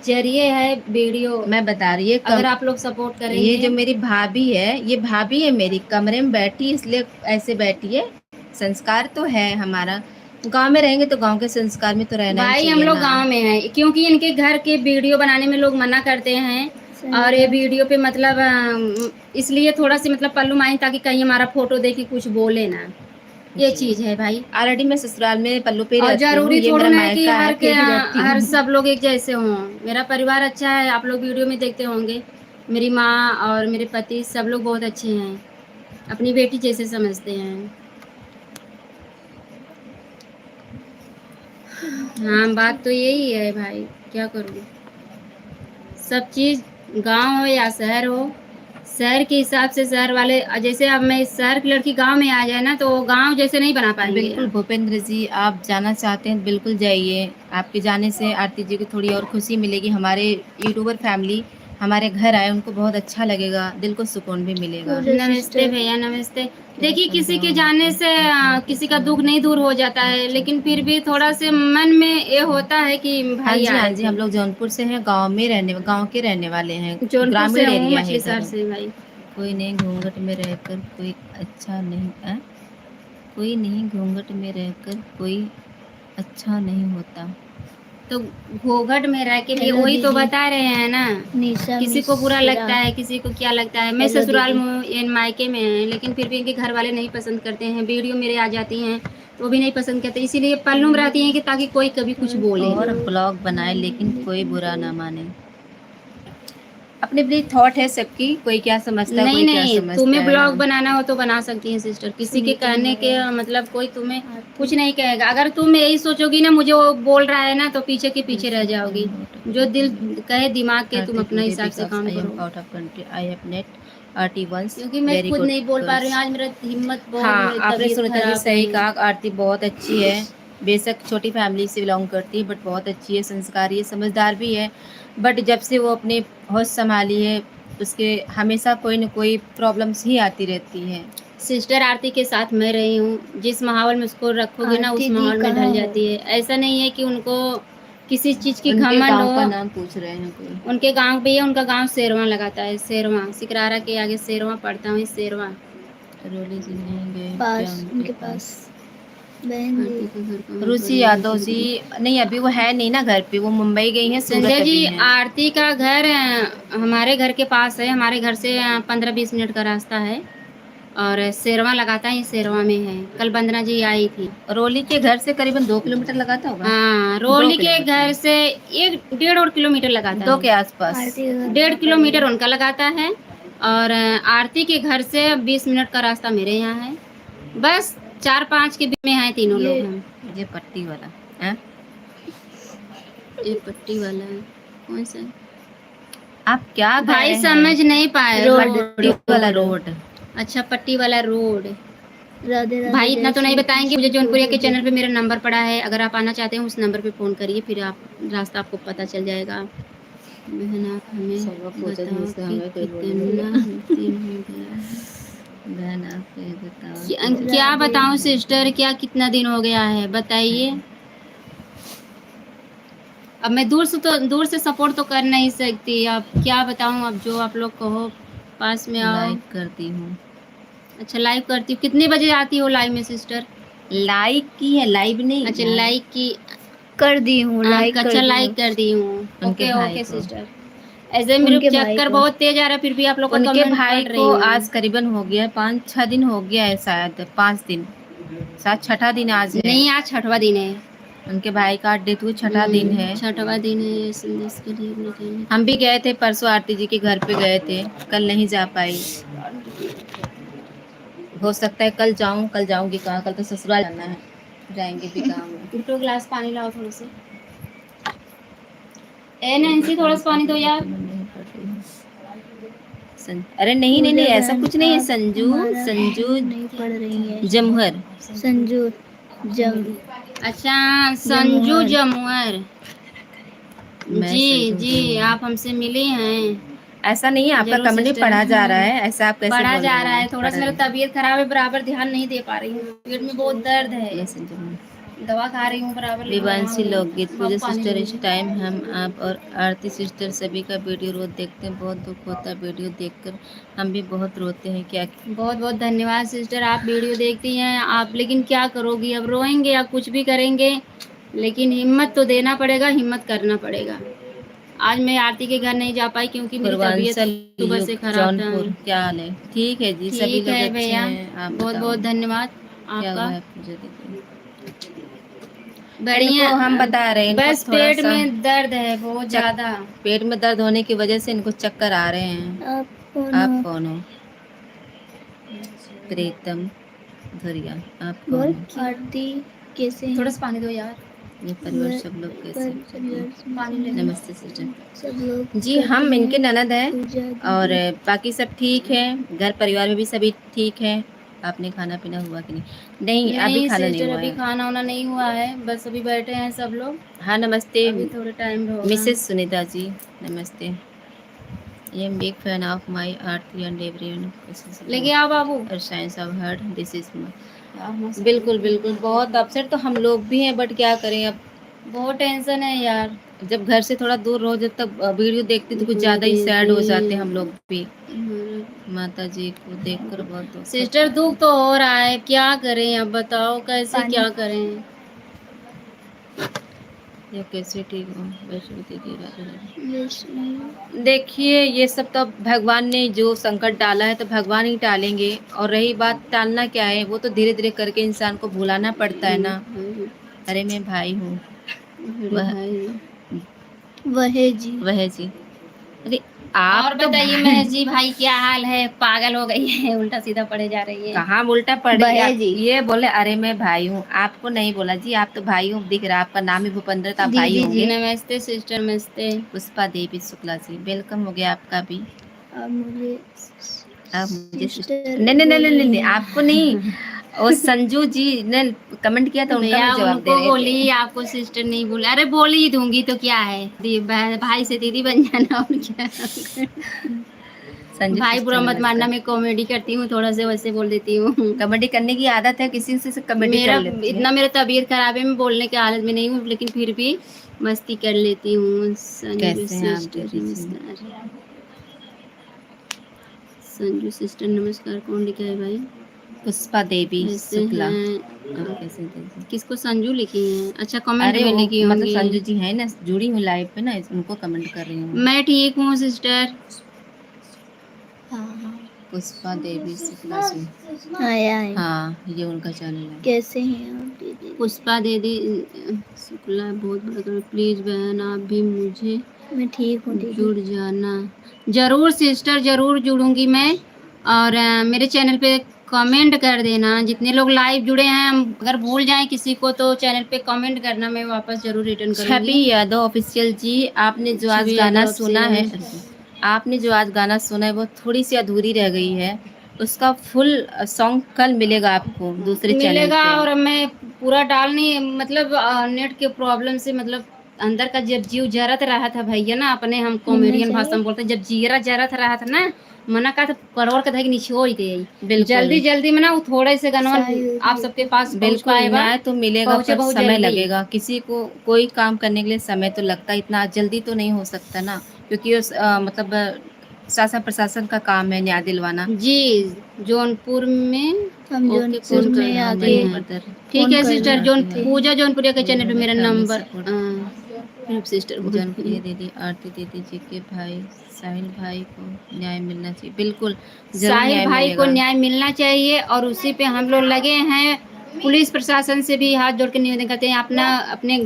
जरिए है वीडियो, मैं बता रही है अगर आप लोग सपोर्ट ये करेंगे। जो मेरी भाभी है, ये भाभी है मेरी, कमरे में बैठी इसलिए ऐसे बैठी है। संस्कार तो है हमारा, गांव में रहेंगे तो गांव के संस्कार में तो रहना ही भाई हम चाहिए लोग ना। गांव में हैं, क्योंकि इनके घर के वीडियो बनाने में लोग मना करते हैं और ये वीडियो पे मतलब इसलिए थोड़ा सी मतलब पल्लू माई, ताकि कहीं हमारा फोटो देख के कुछ बोले ना, ये चीज है भाई। ऑलरेडी मैं ससुराल में पल्लू पे और रहती हूँ, जरूरी ये थोड़ा मेरा ना है कि मायका है, फिर भी रहती हर हूँ। सब लोग एक जैसे हों। मेरा परिवार अच्छा है, आप लोग वीडियो में देखते होंगे, मेरी माँ और मेरे पति सब लोग बहुत अच्छे हैं, अपनी बेटी जैसे समझते हैं। हाँ, बात तो यही है भाई, क्या करूँ। सब चीज़ गांव हो या शहर हो, शहर के हिसाब से शहर वाले, जैसे अब मैं शहर की लड़की गांव में आ जाए ना, तो गांव जैसे नहीं बना पाएंगे बिल्कुल यहाँ। भूपेंद्र जी, आप जाना चाहते हैं बिल्कुल जाइए। आपके जाने से आरती जी को थोड़ी और खुशी मिलेगी। हमारे यूट्यूबर फैमिली हमारे घर आए, उनको बहुत अच्छा लगेगा, दिल को सुकून भी मिलेगा। नमस्ते भैया, नमस्ते। देखिए, किसी के जाने से किसी का दुख नहीं दूर हो जाता है, लेकिन फिर भी थोड़ा से मन में ये होता है कि हाँ भाई जी, हाँ आए जी, थे। हम लोग जौनपुर से हैं, गांव के रहने वाले हैं, जौनपुर से ग्रामीण हूँ, एरिया है मछली शहर इधर। से भाई। कोई नहीं घूंघट में रहकर कोई अच्छा नहीं है, कोई नहीं घूंघट में रहकर कोई अच्छा नहीं होता। तो घूंघट में रह के भी वही तो बता रहे हैं ना, किसी को बुरा लगता है, किसी को क्या लगता है। मैं ससुराल में मायके में है, लेकिन फिर भी इनके घर वाले नहीं पसंद करते हैं, वीडियो मेरे आ जाती हैं तो वो भी नहीं पसंद करते, इसीलिए पल्लू में रहती हैं कि ताकि कोई कभी कुछ बोले और ना। ब्लॉग बनाए लेकिन कोई बुरा ना माने। अपनी अपनी थॉट है सबकी, कोई क्या समझता है, नहीं कोई क्या नहीं, समझता तुम्हें है ब्लॉग ना। बनाना हो तो बना सकती हैं सिस्टर, किसी के कहने के मतलब कोई तुम्हें कुछ नहीं कहेगा। अगर तुम यही सोचोगी ना मुझे वो बोल रहा है ना, तो पीछे के पीछे रह जाओगी। जो दिल कहे दिमाग के, तुम अपने हिसाब से काम करो। Out of country I have net Aarti once क्योंकि मैं वेरी खुद गुड नहीं बोल पा रही गर्ल्स। हूँ, आज मेरा हिम्मत बहुत, हाँ, मेरी आपने तबीयत सुनीता जी खराब सही है। कहा, आरती बहुत अच्छी है। बेशक छोटी फैमिली से बिलोंग करती है, बट बहुत अच्छी है, संस्कारी है, समझदार भी है। बट जब से वो अपने होश संभाली है, उसके हमेशा कोई न कोई प्रॉब्लम्स ही आती रहती है। सिस्टर आरती के साथ मैं रही हूँ, जिस माहौल में उसको रखोगे ना, उस माहौल में ढल जाती है। ऐसा नहीं है कि उनको किसी चीज़ की उनके घमंड गांव का हो। नाम पूछ रहे हैं कोई। उनके गांव पे, उनका गांव सेरवा लगाता है, सेरवा सिकरारा के आगे सेरवा पड़ता हूँ, सेरवा। रोली जी नहीं गए क्या पास उनके पास बहन आरती जी। का घर कहाँ रुचि पर है? यादव जी, नहीं अभी वो है नहीं ना घर पे, वो मुंबई गई हैं, सूरत संजय जी, अभी हैं। आरती का घर हमारे घर के पास है, हमारे घर से 15-20 मिनट का रास्ता है और सेरवा लगाता है, सेरवा में है। कल बंदना जी आई थी। रोली के घर से करीबन 2 किलोमीटर लगाता होगा। हाँ, 2 रोली के किलोमीटर, घर से 1-1.5 किलोमीटर लगाता 2 है। के आसपास। 1.5 किलोमीटर उनका लगाता है और आरती के घर से 20 मिनट का रास्ता मेरे यहाँ है। बस 4-5 के बीच में हैं तीनों लोग हम। ये पट्टी वाला है। ये पट्टी वाला है, कौन सा है? आप क्या कह भाई रहे हैं? समझ नहीं पाए। पट्टी वाला रोड। अच्छा, पट्टी वाला रोड। राधे राधे। भाई इतना तो नहीं जय बताएंगे, श्री मुझे जौनपुरिया के कृष्ण। चैनल पे मेरा नंबर पड़ा है, अगर आप आना चाहते हैं उस नंबर पे फ़ोन करिए, फिर आप रास्ता आपको पता चल जाएगा। बहन आप हमें बताओ कि कितना दिन हो गया है। बहन आप ये बताओ क्या बताऊं सिस्टर, क्या कितना दिन हो गया है बताइए। अब मैं दूर से सपोर्ट तो कर नहीं सकती, अब क्या बताऊं, अब जो आप लोग कहो पास में आओ। लाइक करती हूँ। अच्छा लाइव करती हूँ, कितने बजे आती हो लाइव में सिस्टर? लाइक की है, लाइव नहीं। अच्छा लाइक की, कर दी हूँ, लाइक कर अच्छा दी लाइक हूँ। कर दी हूँ। उनके ओके भाई ओके को। सिस्टर। ऐसे मेरे उनके भाई चक्कर को। बहुत तेज आ रहा है, फिर भी आप लोग का उनके कमेंट भाई पढ़ को रही हूँ। आज करीबन हो गया 5-6 दिन हो गया है, शायद 5 दिन, शायद छठा दिन आज है। नहीं आज 6वां दिन है। उनके भाई का डेथ हुई, छठा दिन है। 6वां दिन है। संदेश के लिए अपने चैनल हम भी गए थे परसों, आरती जी के घर पे गए थे, कल नहीं जा पाई। हो सकता है कल जाऊं, कल जाऊंगी कहाँ, कल तो ससुराल जाना है, जाएंगे भी काम में। उठो, ग्लास पानी लाओ थोड़े से। ए नैन्सी थोड़ा सा पानी दो यार। अरे नहीं नहीं नहीं, पूजा ऐसा बहन, कुछ नहीं है। आप संजू हमारा संजू क्यों नहीं पढ़ रही है? जमुहर। संजू जम अच्छा संजू जमुअर। मैं जी संजू जी, जमुहर। आप हमसे मिली हैं। ऐसा नहीं है, आपका जरूर कमेंट सिस्टर। पढ़ा जा रहा है, ऐसा आप कैसे पढ़ा बोल जा रहे रहा हैं? है, थोड़ा सा पढ़ा मेरा रहे तबीयत खराब है, बराबर ध्यान नहीं दे पा रही हूँ, पेट में बहुत दर्द हैं। है, मैं संजू जमुहर। दवा खा रही हूँ बराबर। विवांशी लोकगीत। पूजा बाबू पानी सिस्टर, दे इस दीजिए। टाइम हम आप और आरती सिस्टर सभी का वीडियो रोज देखते हैं, बहुत दुख होता है वीडियो देखकर, हम भी बहुत रोते हैं। क्या बहुत बहुत धन्यवाद सिस्टर, आप वीडियो देखती हैं आप, लेकिन क्या करोगी, अब रोएंगे या कुछ भी करेंगे, लेकिन हिम्मत तो देना पड़ेगा, हिम्मत करना पड़ेगा। आज मैं आरती के घर नहीं जा पाई क्योंकि मेरी तबीयत पूर्वांचल सुबह से युग खराब था। जौनपुर, क्या हाल है? ठीक है जी, सभी ठीक लोग है अच्छे भैया, हैं, आप बहुत बताओ बहुत धन्यवाद क्या हुआ आपका। है पूजा दीदी? बढ़िया। इनको हम बता रहे हैं, इनको बस थोड़ा पेट सा में दर्द है बहुत ज्यादा। पेट में दर्द होने की वजह से इनको चक्कर आ रहे हैं। आप कौन आप हो? कौन हो? प्रीतम धुरिया। आप बोल। कौन हो? आरती कैसे हैं? थोड़ा सा पानी दो यार। ये परिवार सब लोग कैसे हैं? पानी ले लो। नमस्ते सिस्टर सब लोग जी, करते हम इनके हैं ननद हैं पूजा और दीदी। बाकी सब ठीक है, घर परिवार में भी सभी ठीक है। आपने खाना पीना हुआ कि नहीं? नहीं, अभी नहीं खाना नहीं सिस्टर, हुआ अभी है। खाना वाना नहीं हुआ है, बस अभी बैठे हैं सब लोग। हाँ नमस्ते अभी थोड़े टाइम होगा। मिसेस सुनीता जी, नमस्ते। I am big fan of my Aarti and everyone. लेके आओ बाबू। और science of hurt this is बिल्कुल बिल्कुल, बहुत अपसेट तो हम लोग भी हैं, बट क्या करें अब, बहुत टेंशन है यार। जब घर से थोड़ा दूर रहो, जब तक वीडियो देखते तो कुछ ज़्यादा ही सैड हो जाते हैं हम लोग भी। माता जी को देखकर बहुत दुख सिस्टर दुख तो हो रहा है, क्या करें अब बताओ, कैसे पानी। क्या करें। ये कैसे ठीक हो वैष्णो दीदी? राधे राधे। विष्णु। देखिए ये सब तो भगवान ने जो संकट डाला है तो भगवान ही टालेंगे, और रही बात टालना क्या है, वो तो धीरे धीरे करके इंसान को भुलाना पड़ता है ना। अरे मैं भाई हूँ, वह वह जी। अरे आप और तो बताइए महेश जी, भाई क्या हाल है? पागल हो गई है, उल्टा सीधा पड़े जा रही है। कहाँ उल्टा पड़ रही है? बहे जी। ये बोले अरे मैं भाई हूँ, आपको नहीं बोला जी, आप तो भाई हूँ, दिख रहा आपका नाम ही भूपेंद्र, तो आप भाई दीदी जी। होंगे। नमस्ते सिस्टर, नमस्ते। पुष्पा देवी शुक्ला जी, वेलकम हो गया आपका भी। आप मुझे सिस्टर नहीं नहीं नहीं नहीं नहीं, आपको नहीं, वो संजू जी ने कमेंट किया था, उनका भैया मैं जवाब दे उनको रहे बोली, थे। आपको सिस्टर नहीं बोले। अरे बोल ही दूंगी तो क्या है, भाई से दीदी बन जाना और क्या। संजू भाई बुरा सिस्टर मत मानना, नमस्कार। मैं कॉमेडी करती हूँ, थोड़ा से वैसे बोल देती हूँ। कमेडी करने की आदत है, किसी से कमेडी मेरा कर लेती है। इतना मेरा तबीयत खराब है, मैं बोलने की हालत में नहीं हूँ, लेकिन फिर भी मस्ती कर लेती हूँ। संजू कैसे हैं आप सिस्टर दीदी जी? नमस्कार। संजू सिस्टर नमस्कार, कौन लिखा है भाई? पुष्पा देवी ऐसे शुक्ला। हैं। आप कैसे दीदी? किसको संजू लिखी है? अच्छा कमेंट अरे में वो लिखी मतलब होंगी। संजू जी है ना, जुड़ी हूँ लाइव पे ना, उनको कमेंट कर रही हूँ। मैं ठीक हूँ सिस्टर। हाँ हाँ। पुष्पा देवी शुक्ला जी, आया है। हाँ ये उनका चैनल है। कैसे हैं आप दीदी? पुष्पा दीदी शुक्ला, बहुत बड़ा, प्लीज बहन आप भी मुझे मैं ठीक हूँ दीदी। जुड़ जाना। जरूर सिस्टर, जरूर जुड़ूंगी मैं। और मेरे चैनल पे कमेंट कर देना। जितने लोग लाइव जुड़े हैं, हम अगर भूल जाएं किसी को तो चैनल पे कमेंट करना, मैं वापस जरूर रिटर्न छवि करूंगी। यादव ऑफिशियल जी, आपने जो आज छवि गाना यादव सुना है, official। आपने जो आज गाना सुना है वो थोड़ी सी अधूरी रह गई है। उसका फुल सॉन्ग कल मिलेगा आपको दूसरे चैनल मिलेगा, पे। और मैं पूरा डाल नहीं, मतलब नेट के प्रॉब्लम से, मतलब अंदर का जब जीव जरत रहा था भैया ना, अपने हम मिलना कॉमेडियन भाषा चाहिए। में बोलते हैं, जब जीरा जरत रहा था ना, मना का तो परवर का था कि नीचे हो ही गई। बिल्कुल जल्दी जल्दी में ना वो थोड़े से गनवन साहिल आप भाई सबके को पास पहुंच बिल्कुल पाए बा। न्याय तो मिलेगा, पहुंचे पर बहुत समय जल्दी। लगेगा। किसी को कोई काम करने के लिए समय तो लगता है, इतना जल्दी तो नहीं हो सकता ना, क्योंकि उस मतलब शासन प्रशासन का काम है न्याय दिलवाना। जी, जौनपुर में। हम ओके, जौनपुर फोन में कर आके मैं ठीक फोन है कर सिस्टर, जौन सकते हैं। पूजा जौनपुरिया के चैनल पे मेरा नंबर सपोर्ट फिर सिस्टर बोल रही जानप्रिय हैं। दीदी, आरती दीदी जी के भाई साहिल भाई को न्याय मिलना चाहिए। बिल्कुल जरूर साहिल न्याय भाई को मिलेगा। न्याय मिलना चाहिए, और उसी पे हम लोग लगे हैं। पुलिस प्रशासन से भी हाथ जोड़ के निवेदन करते हैं, अपना अपने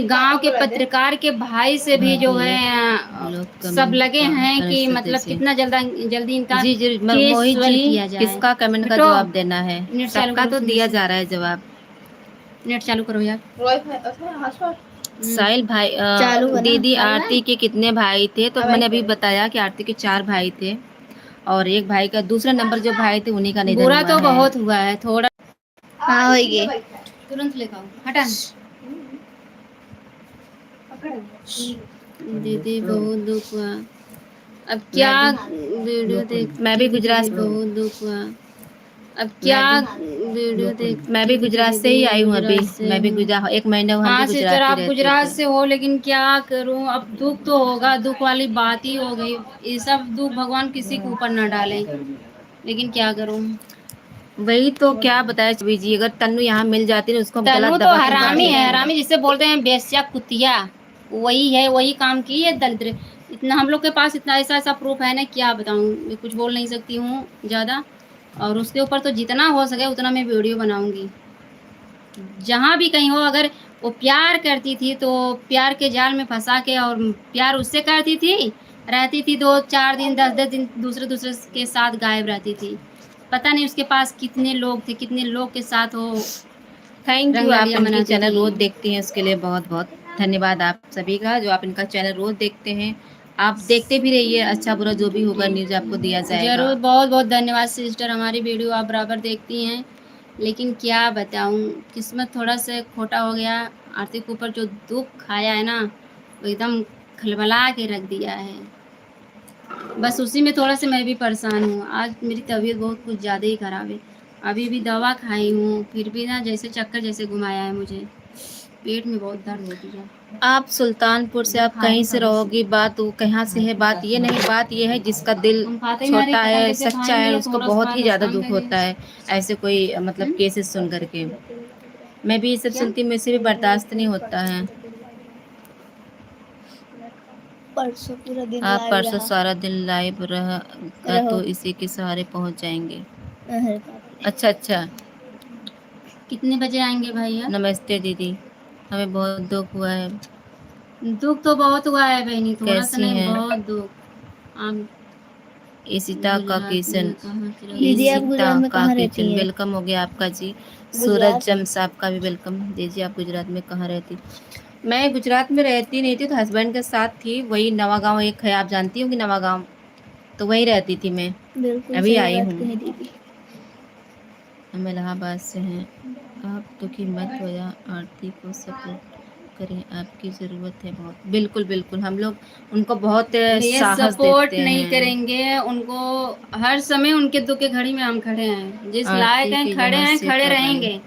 गांव के पत्रकार के भाई से भी जो है लोग सब कमेंट लगे का हैं कि अनुष्ठित मतलब से। कितना जल्दी इनका जी जी केस मोहित जी, सॉल्व किया जाए। किसका कमेंट का बेटो, जवाब देना है? नेट चालू सबका करो, तो सुनो दिया से जा रहा है जवाब। नेट चालू करो यार। साहिल भाई चालू है ना। दीदी आरती के कितने भाई थे? तो मैंने अभी बताया कि आरती के 4 भाई थे, और एक भाई का दूसरा नंबर जो भाई थे उन्हीं का निधन बुरा हुआ तो है। बहुत हुआ है थोड़ा। हाँ होगी। तुरंत लेकर आओ, हटा। दीदी बहुत दुख हुआ। अब क्या वीडियो देख, मैं भी गुजरात बहुत दुख हुआ। अब क्या वीडियो देख, मैं भी गुजरात से ही आई हूँ अभी। गुजरात से मैं भी हूँ। गुजरात, एक महीने हुआ हम भी हाँ सिस्टर, गुजरात ही आप रहते गुजरात थे। से हो, लेकिन क्या करूँ, अब दुख तो होगा, दुख वाली बात ही हो गई। ये सब दुख भगवान किसी के ऊपर ना डाले, लेकिन क्या करूँ। वही तो क्या बताया छवि जी, अगर तन्नू यहाँ मिल जाती ना, उसको हम गला तनु तो दबा के मार हरामी है, देते। हरामी जिसे बोलते हैं बेस्या कुतिया, वही है, वही काम की है दरिद्र। इतना हम लोग के पास इतना ऐसा ऐसा प्रूफ है ना, क्या बताऊँ, मैं कुछ बोल नहीं सकती हूँ ज़्यादा। और उसके ऊपर तो जितना हो सके उतना मैं वीडियो बनाऊंगी। जहाँ भी कहीं हो, अगर वो प्यार करती थी तो प्यार के जाल में फंसा के, और प्यार उससे करती थी, रहती थी 2-4 दिन 10-10 दिन दूसरे दूसरे के साथ गायब रहती थी। पता नहीं उसके पास कितने लोग थे, कितने लोग के साथ वो थैंक यू, आप रंगरलिया इनकी मनाती चैनल थी। रोज देखती हैं, उसके लिए बहुत बहुत धन्यवाद आप सभी का, जो आप इनका चैनल रोज देखते हैं। आप देखते भी रहिए, अच्छा बुरा जो भी होगा न्यूज आपको दिया जाएगा। जरूर, बहुत बहुत धन्यवाद सिस्टर, हमारी वीडियो आप बराबर देखती हैं। लेकिन क्या बताऊं, किस्मत थोड़ा सा खोटा हो गया। आरती के ऊपर जो दुख आया है ना, वो एकदम खलबला के रख दिया है। बस उसी में थोड़ा सा मैं भी परेशान हूँ। आज मेरी तबीयत बहुत कुछ ज़्यादा ही ख़राब है। अभी भी दवा खाई हूँ, फिर भी ना जैसे चक्कर जैसे घुमाया है मुझे। पेट में बहुत दर्द होती है। आप सुल्तानपुर से, आप कहीं से रहोगी, बात वो कहाँ से है, बात ये नहीं, बात ये है जिसका दिल हम खाते ही ना रहे, छोटा खत्म है, कैसे सच्चा है, खाएंगे, उसको थोड़ा बहुत सा ही ज़्यादा नुकसान दुख कर होता है ऐसे कोई मतलब केसेस सुन करके। मैं भी ये सब क्या। सुनती हूँ, मुझसे भी बर्दाश्त नहीं होता है। परसों पूरा दिन आप लाइव परसों रहा। सारा दिन लाइव रहा रहो। तो इसी के सहारे पहुंच जाएंगे। अरे बाप रे। अच्छा अच्छा। कितने बजे आएंगे भैया? नमस्ते दीदी, हमें बहुत दुख हुआ है। दुख तो बहुत हुआ है बहनी, थोड़ा सा कैसी नहीं, हैं? बहुत दुख। आप इशिता का गुजरात किशन, में कहाँ से रहती दीदी आप हैं? ईशिता गुजरात में का कहाँ रहती किचन, हैं? वेलकम हो गया आपका जी। सूरज गुजरात। जम्स आपका भी वेलकम दीजिए। आप गुजरात में कहाँ रहती? मैं गुजरात में रहती नहीं थी, तो हस्बैंड के साथ थी, वही नवा गांव एक है, आप जानती होंगी नवा गांव, तो वहीं रहती थी मैं। बिल्कुल अभी सही आई बात हूँ। कही दीदी। हम इलाहाबाद से हैं। आप दुखी मत हो या आरती को सपोर्ट करें, आपकी ज़रूरत है बहुत। बिल्कुल बिल्कुल, हम लोग उनको बहुत भैया साहस सपोर्ट देते नहीं हैं। करेंगे उनको, हर समय उनके दुख के घड़ी में हम खड़े हैं, जिस लायक आरती हैं के खड़े यहाँ हैं, से खड़े कब आई? रहेंगे।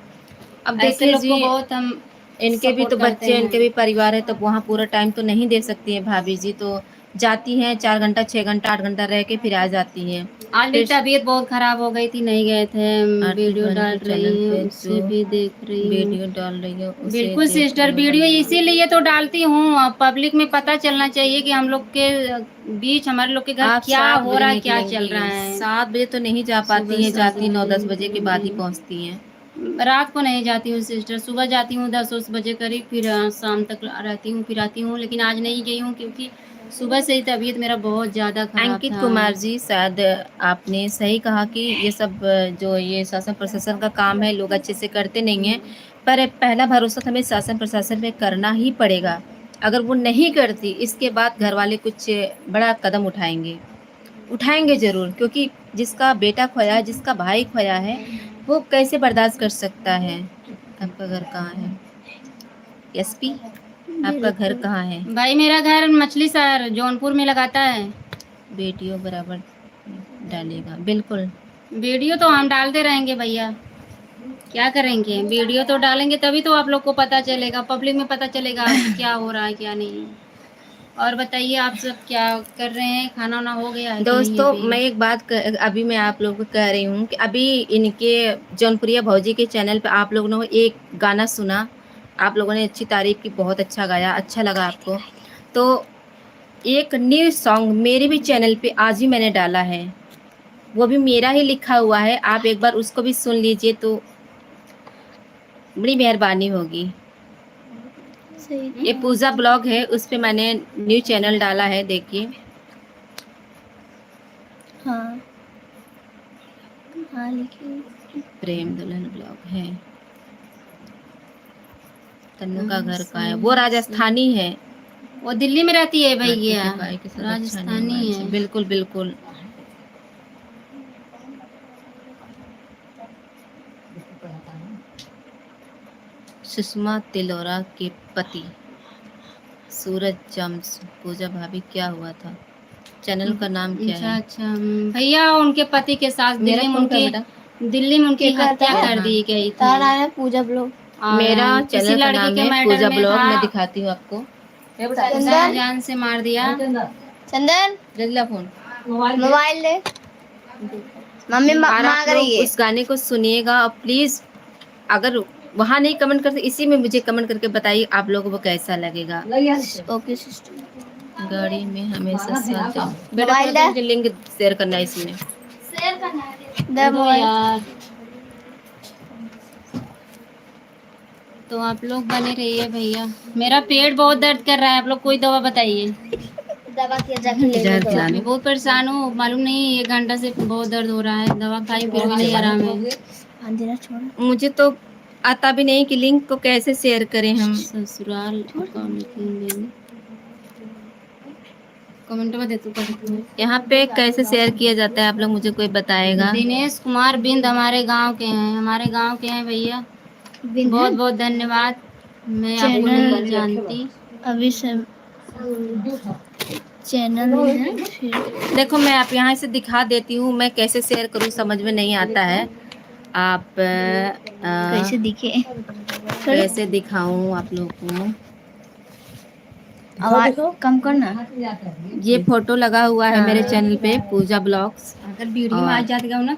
अब ऐसे देखिए लोग जी, को बहुत हम इनके भी सपोर्ट तो करते बच्चे, हैं। इनके भी परिवार है, तो वहाँ पूरा टाइम तो नहीं दे सकती हैं भाभी जी, तो जाती हैं 4 घंटा 6 घंटा 8 घंटा रह के फिर आ जाती हैं। आज मेरी फिर तबीयत बहुत खराब हो गई थी, नहीं गए थे। आरती वीडियो बहन डाल के रही चैनल हूँ, पे उसे जो भी देख रही हूँ। वीडियो डाल रही है उसे बिल्कुल देख सिस्टर, लो। वीडियो इसीलिए तो डालती हूँ, पब्लिक में पता चलना चाहिए कि हम लोग के बीच, हमारे लोग के घर आप क्या 7 हो बजे रहा है, क्या चल निकलेंगी? रहा है। 7 बजे तो नहीं जा सुबह पाती हैं, 7 जाती बजे 9-10 बजे के बाद ही निकलूंगी। पहुँचती हैं। रात को नहीं जाती हूँ सिस्टर, सुबह जाती हूँ 10-10 बजे करीब, फिर शाम तक रहती हूँ, फिर आती हूँ। लेकिन आज नहीं गई हूँ क्योंकि सुबह से ही तबीयत मेरा बहुत ज़्यादा खराब अंकित था। कुमार जी, शायद आपने सही कहा कि ये सब जो ये शासन प्रशासन का काम है लोग अच्छे से करते नहीं हैं, पर पहला भरोसा तो हमें शासन प्रशासन पे करना ही पड़ेगा। अगर वो नहीं करती इसके बाद घर वाले कुछ बड़ा कदम उठाएंगे, उठाएंगे ज़रूर, क्योंकि जिसका बेटा खोया है, जिसका भाई खोया है, वो कैसे बर्दाश्त कर सकता है। आपका घर कहाँ है एसपी? आपका घर कहाँ है? भाई मेरा घर मछली शहर जौनपुर में लगाता है। बेटियों बराबर डालेगा, बिल्कुल। वीडियो तो हम डालते रहेंगे भैया, क्या करेंगे, वीडियो तो डालेंगे तभी तो आप लोग को पता चलेगा, पब्लिक में पता चलेगा कि क्या हो रहा है क्या नहीं। और बताइए आप सब क्या कर रहे हैं, खाना वाना हो गया है कि नहीं दोस्तों अभी? मैं एक बात अभी मैं आप लोगों को कह रही हूँ कि अभी इनके जौनपुरिया भौजी के चैनल पे आप लोगों ने एक गाना सुना, आप लोगों ने अच्छी तारीफ की, बहुत अच्छा गाया, अच्छा लगा आपको। तो एक न्यू सॉन्ग मेरे भी चैनल पे आज ही मैंने डाला है, वो भी मेरा ही लिखा हुआ है, आप एक बार उसको भी सुन लीजिए तो बड़ी मेहरबानी होगी। सही। ये पूजा ब्लॉग है, उस पे मैंने न्यू चैनल डाला है, देखिए। हाँ हाँ लिखिए। प्रेम दुल्हन ब्लॉग है। तन्नू का घर कहाँ है? वो राजस्थानी है। वो दिल्ली में रहती है आरती भैया, के भाई के साथ अच्छा नहीं राजस्थानी हुआ। है। बिल्कुल बिल्कुल। सुषमा तिलोरा के पति सूरज जम्स। पूजा भाभी क्या हुआ था? चैनल का नाम क्या अच्छा है? अच्छा भैया उनके पति के साथ मेरा दिल्ली में फोन कर उनकी बेटा। दिल्ली में उनकी क्या हत्या था? कर दी गई तार थी। आया है पूजा ब्लॉग। और मेरा किसी चैनल का लड़की नाम के है मैटर पूजा में ब्लॉग, था, मैं दिखाती हूँ आपको। चंदन जान से मार दिया। चंदन जल्दी ला फोन। मोबाइल ले। मम्मी और मांग आप रही लोग है। उस गाने को सुनिएगा और प्लीज अगर वहाँ नहीं कमेंट करते, इसी में मुझे कमेंट करके बताइए आप लोगों को कैसा लगेगा। Okay sister. गाड़ी में हमेशा साथ जाओ। बेटा मोबाइल थोड़ा दे। मुझे लिंक शेयर करना है इसमें। दे दो मोबाइल। यार। तो आप लोग बने रहिए भैया, मेरा पेट बहुत दर्द कर रहा है, आप लोग कोई दवा बताइए। दवा किया जाके ले लो जहर दवा। खिला मैं दो। बहुत परेशान हूँ, मालूम नहीं 1 घंटा से बहुत दर्द हो रहा है, दवा खाई फिर भी नहीं आराम है। अंधेरा छोड़। मुझे तो आता भी नहीं कि लिंक को कैसे शेयर करें हम। ससुराल कमेंट में दे तू यहाँ पे कैसे शेयर किया जाता है आप लोग मुझे कोई बताएगा? दिनेश कुमार बिंद हमारे गांव के हैं, हमारे गांव के हैं भैया, बहुत बहुत धन्यवाद। मैं आपको चैनल नहीं जानती। अभी सब चैनल है फिर देखो मैं आप यहाँ से दिखा देती हूँ, मैं कैसे शेयर करूँ समझ में नहीं आता है। आप कैसे दिखे कैसे दिखाऊं आप लोगों को? आवाज कम करना। ये फोटो लगा हुआ है मेरे चैनल पे पूजा ब्लॉग्स। अगर वीडियो में आ जाएगा ना,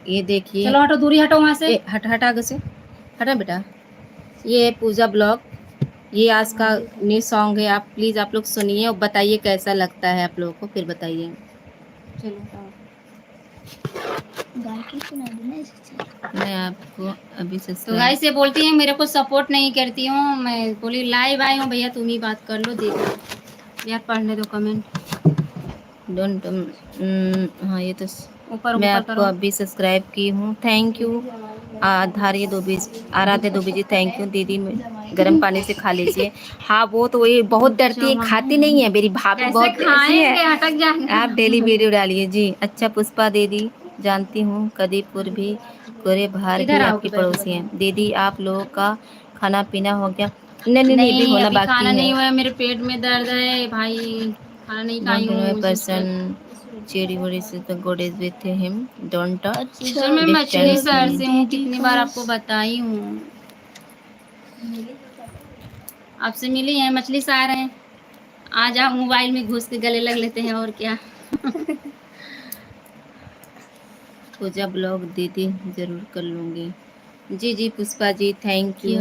ये देखिए। चलो हटो, दूरी हटो वहाँ से। हट हटा आगे से हटा बेटा। ये है पूजा ब्लॉग, ये आज का न्यू सॉन्ग है, आप प्लीज़ आप लोग सुनिए और बताइए कैसा लगता है आप लोगों को, फिर बताइए। चलो गाय की सुना देना इसे। मैं आपको अभी से तो गाइस ये बोलती है मेरे को सपोर्ट नहीं करती हूँ, मैं बोली लाइव आई हूँ भैया, तुम ही बात कर लो, देखो यार पढ़ने दो कमेंट। डोंट हाँ ये तो ऊपर मैं ऊपर आपको करो। अभी सब्सक्राइब की हूँ, थैंक यू। आधार्य दुबे, आराध्य दुबे जी थैंक यू। दीदी गर्म पानी से खा लीजिए। हाँ वो तो वही बहुत डरती है, खाती नहीं है, मेरी भाभी बहुत ऐसी है। हटक जाएंगे। आप डेली वीडियो डालिए जी। अच्छा पुष्पा दीदी जानती हूँ, कदीपुर भी कोरे बाहर इधर भी आओ आपकी तो बैठो पड़ोसी हैं। बताओ। दीदी आप लोगों का खाना पीना हो गया? नहीं नहीं नहीं, अभी नहीं होना अभी बाकी खाना है। नहीं हुआ है, मेरे पेट में दर्द है भाई, खाना नहीं खाई हूँ। पर्सन चेरी बड़ी से गोडेज विथ हिम डोंट सिस्टर मैं मछली शहर से हूँ, कितनी बार आपको बताई हूँ, आपसे मिली है, मछली शहर है। आ जाओ मोबाइल में घुस के गले लग लेते हैं और क्या। पूजा ब्लॉग दीदी जरूर कर लूँगी। जी जी पुष्पा जी थैंक यू।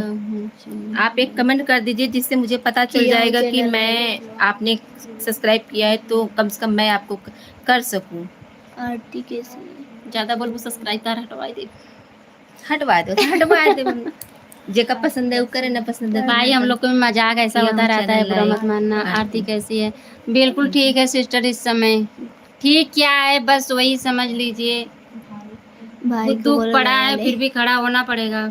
आप एक कमेंट कर दीजिए जिससे मुझे पता चल जाएगा कि मैं आपने सब्सक्राइब किया है, तो कम से कम मैं आपको कर सकूं। आरती कैसे? ज्यादा बोल सब्सक्राइब कर हटवाई दे। हटवा दो तो हटवा दे। जेका पसंद है वो करे, ना पसंद है तो भाई ना हम करे। लोग को भी मजाक ऐसा ये होता हम रहता है, चैनल बुरा लाइक मत मानना। आरती। आरती कैसी है? बिल्कुल ठीक है सिस्टर, इस समय ठीक क्या है, बस वही समझ लीजिए, भाई को दुख बोलो पड़ा दवा है ले। फिर भी खड़ा होना पड़ेगा।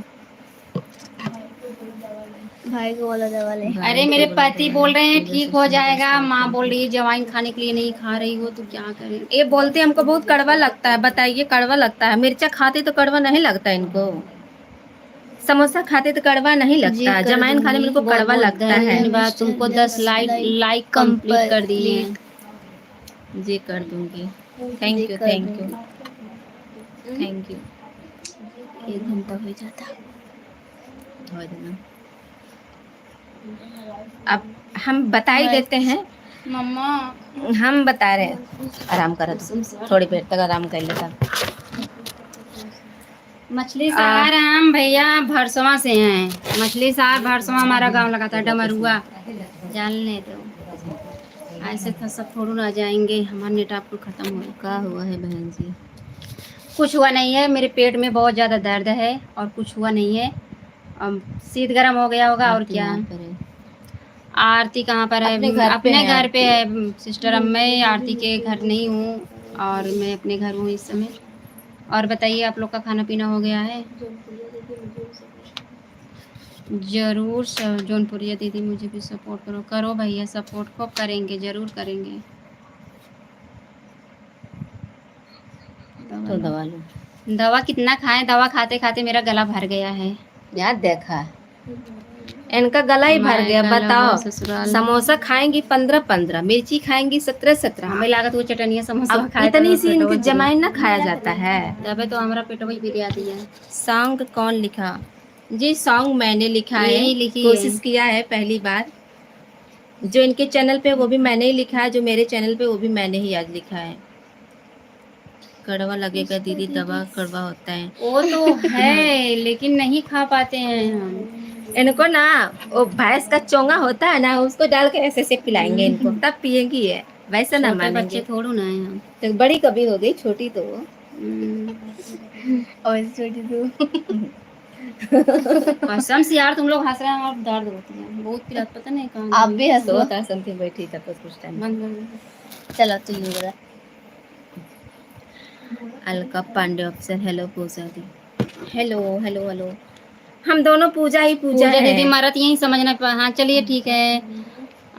भाई को बोलो दवा ले। भाई अरे को मेरे बोलो पति दवा बोल ले, रहे हैं पूजा ठीक हो सिस्टर को जाएगा, सब्सक्राइब माँ कर बोल दो। रही है जवाइन खाने के लिए नहीं खा रही हो तो क्या करें। ये बोलते हमको बहुत कड़वा लगता है, बताइए कड़वा लगता है? मिर्चा खाते तो कड़वा नहीं लगता इनको, समोसा खाते तो कड़वा नहीं जी लगता, कर जमाइन खाने में दूंगी। इनको बहुत कड़वा बहुत लगता है। धन्यवाद, तुमको 10 लाइक लाइक कंप्लीट कर दिए हैं। जी कर दूंगी। जी थैंक यू, कर थैंक यू, दूंगी। Thank you. 1 घंटा हो जाता। हो जाना। अब हम बता ही देते हैं, मम्मा हम बता रहे हैं। आराम करो तुम, थोड़ी देर तक आराम कर लेता। मछली शहर हम भैया भरसवा से हैं। मछली शहर भरसवा हमारा गांव लगा था, डमरुआ जानने दो। ऐसे तो सब थोड़ा ना जाएंगे, हमारा नेट आपको खत्म हो। क्या हुआ है बहन जी? कुछ हुआ नहीं है, मेरे पेट में बहुत ज़्यादा दर्द है और कुछ हुआ नहीं है। शीत गर्म हो गया होगा और आरती क्या। यहाँ पर है। आरती कहाँ पर है? अपने घर पे अपने है घर पे आरती। है सिस्टर। अब मैं आरती के घर नहीं हूँ और मैं अपने घर हूँ इस समय। और बताइए आप लोग का खाना पीना हो गया है? जरूर जौनपुरिया दीदी मुझे भी सपोर्ट करो। करो भैया सपोर्ट, खूब करेंगे, जरूर करेंगे। तो दवा लो। दवा कितना खाएं? दवा खाते खाते मेरा गला भर गया है। याद देखा, इनका गला ही भर मैं गया। कल बताओ, अब ससुराल समोसा खाएंगी 15-15, मिर्ची खाएंगी 17-17। हमें लागत वो चटनिया समोसा अब खाए तो इतनी हमारा सी पेटवा इनकी बिगड़ी। जमाइन ना खाया जाता है। तबे तो हमारा पेटवा ही बिगड़ा दिया। सॉन्ग कौन लिखा? जी सॉन्ग मैंने लिखा है, यही लिखी है। कोशिश किया है पहली बार। जो इनके चैनल पे वो भी मैंने ही लिखा है, जो मेरे चैनल पे वो भी मैंने ही आज लिखा है। कड़वा लगेगा दीदी, दवा कड़वा होता है। वो तो है लेकिन नहीं खा पाते हैं हम। इनको ना वो भैंस का चोंगा होता है ना, उसको डाल के ऐसे ऐसे पिलाएंगे इनको, तब पिएंगी ये, वैसे ना छोटे बच्चे मानेंगे। थोड़ू ना है हम। तो बड़ी कभी हो गई, छोटी तो वो। और छोटी तू। कसम से यार तुम लोग हंस रहे हैं और दर्द होती है बहुत पिला, पता नहीं कहाँ आप भी हंस तो दो। समथिंग बैठी था कुछ टाइम। बंद कर दो। चलो तू ये बोला। अलका पांडे ऑफिसर, हेलो पूजा दी। Hello hello hello. हम दोनों पूजा ही पूजा पूजा है। दीदी मरत यही समझना हाँ चलिए ठीक है।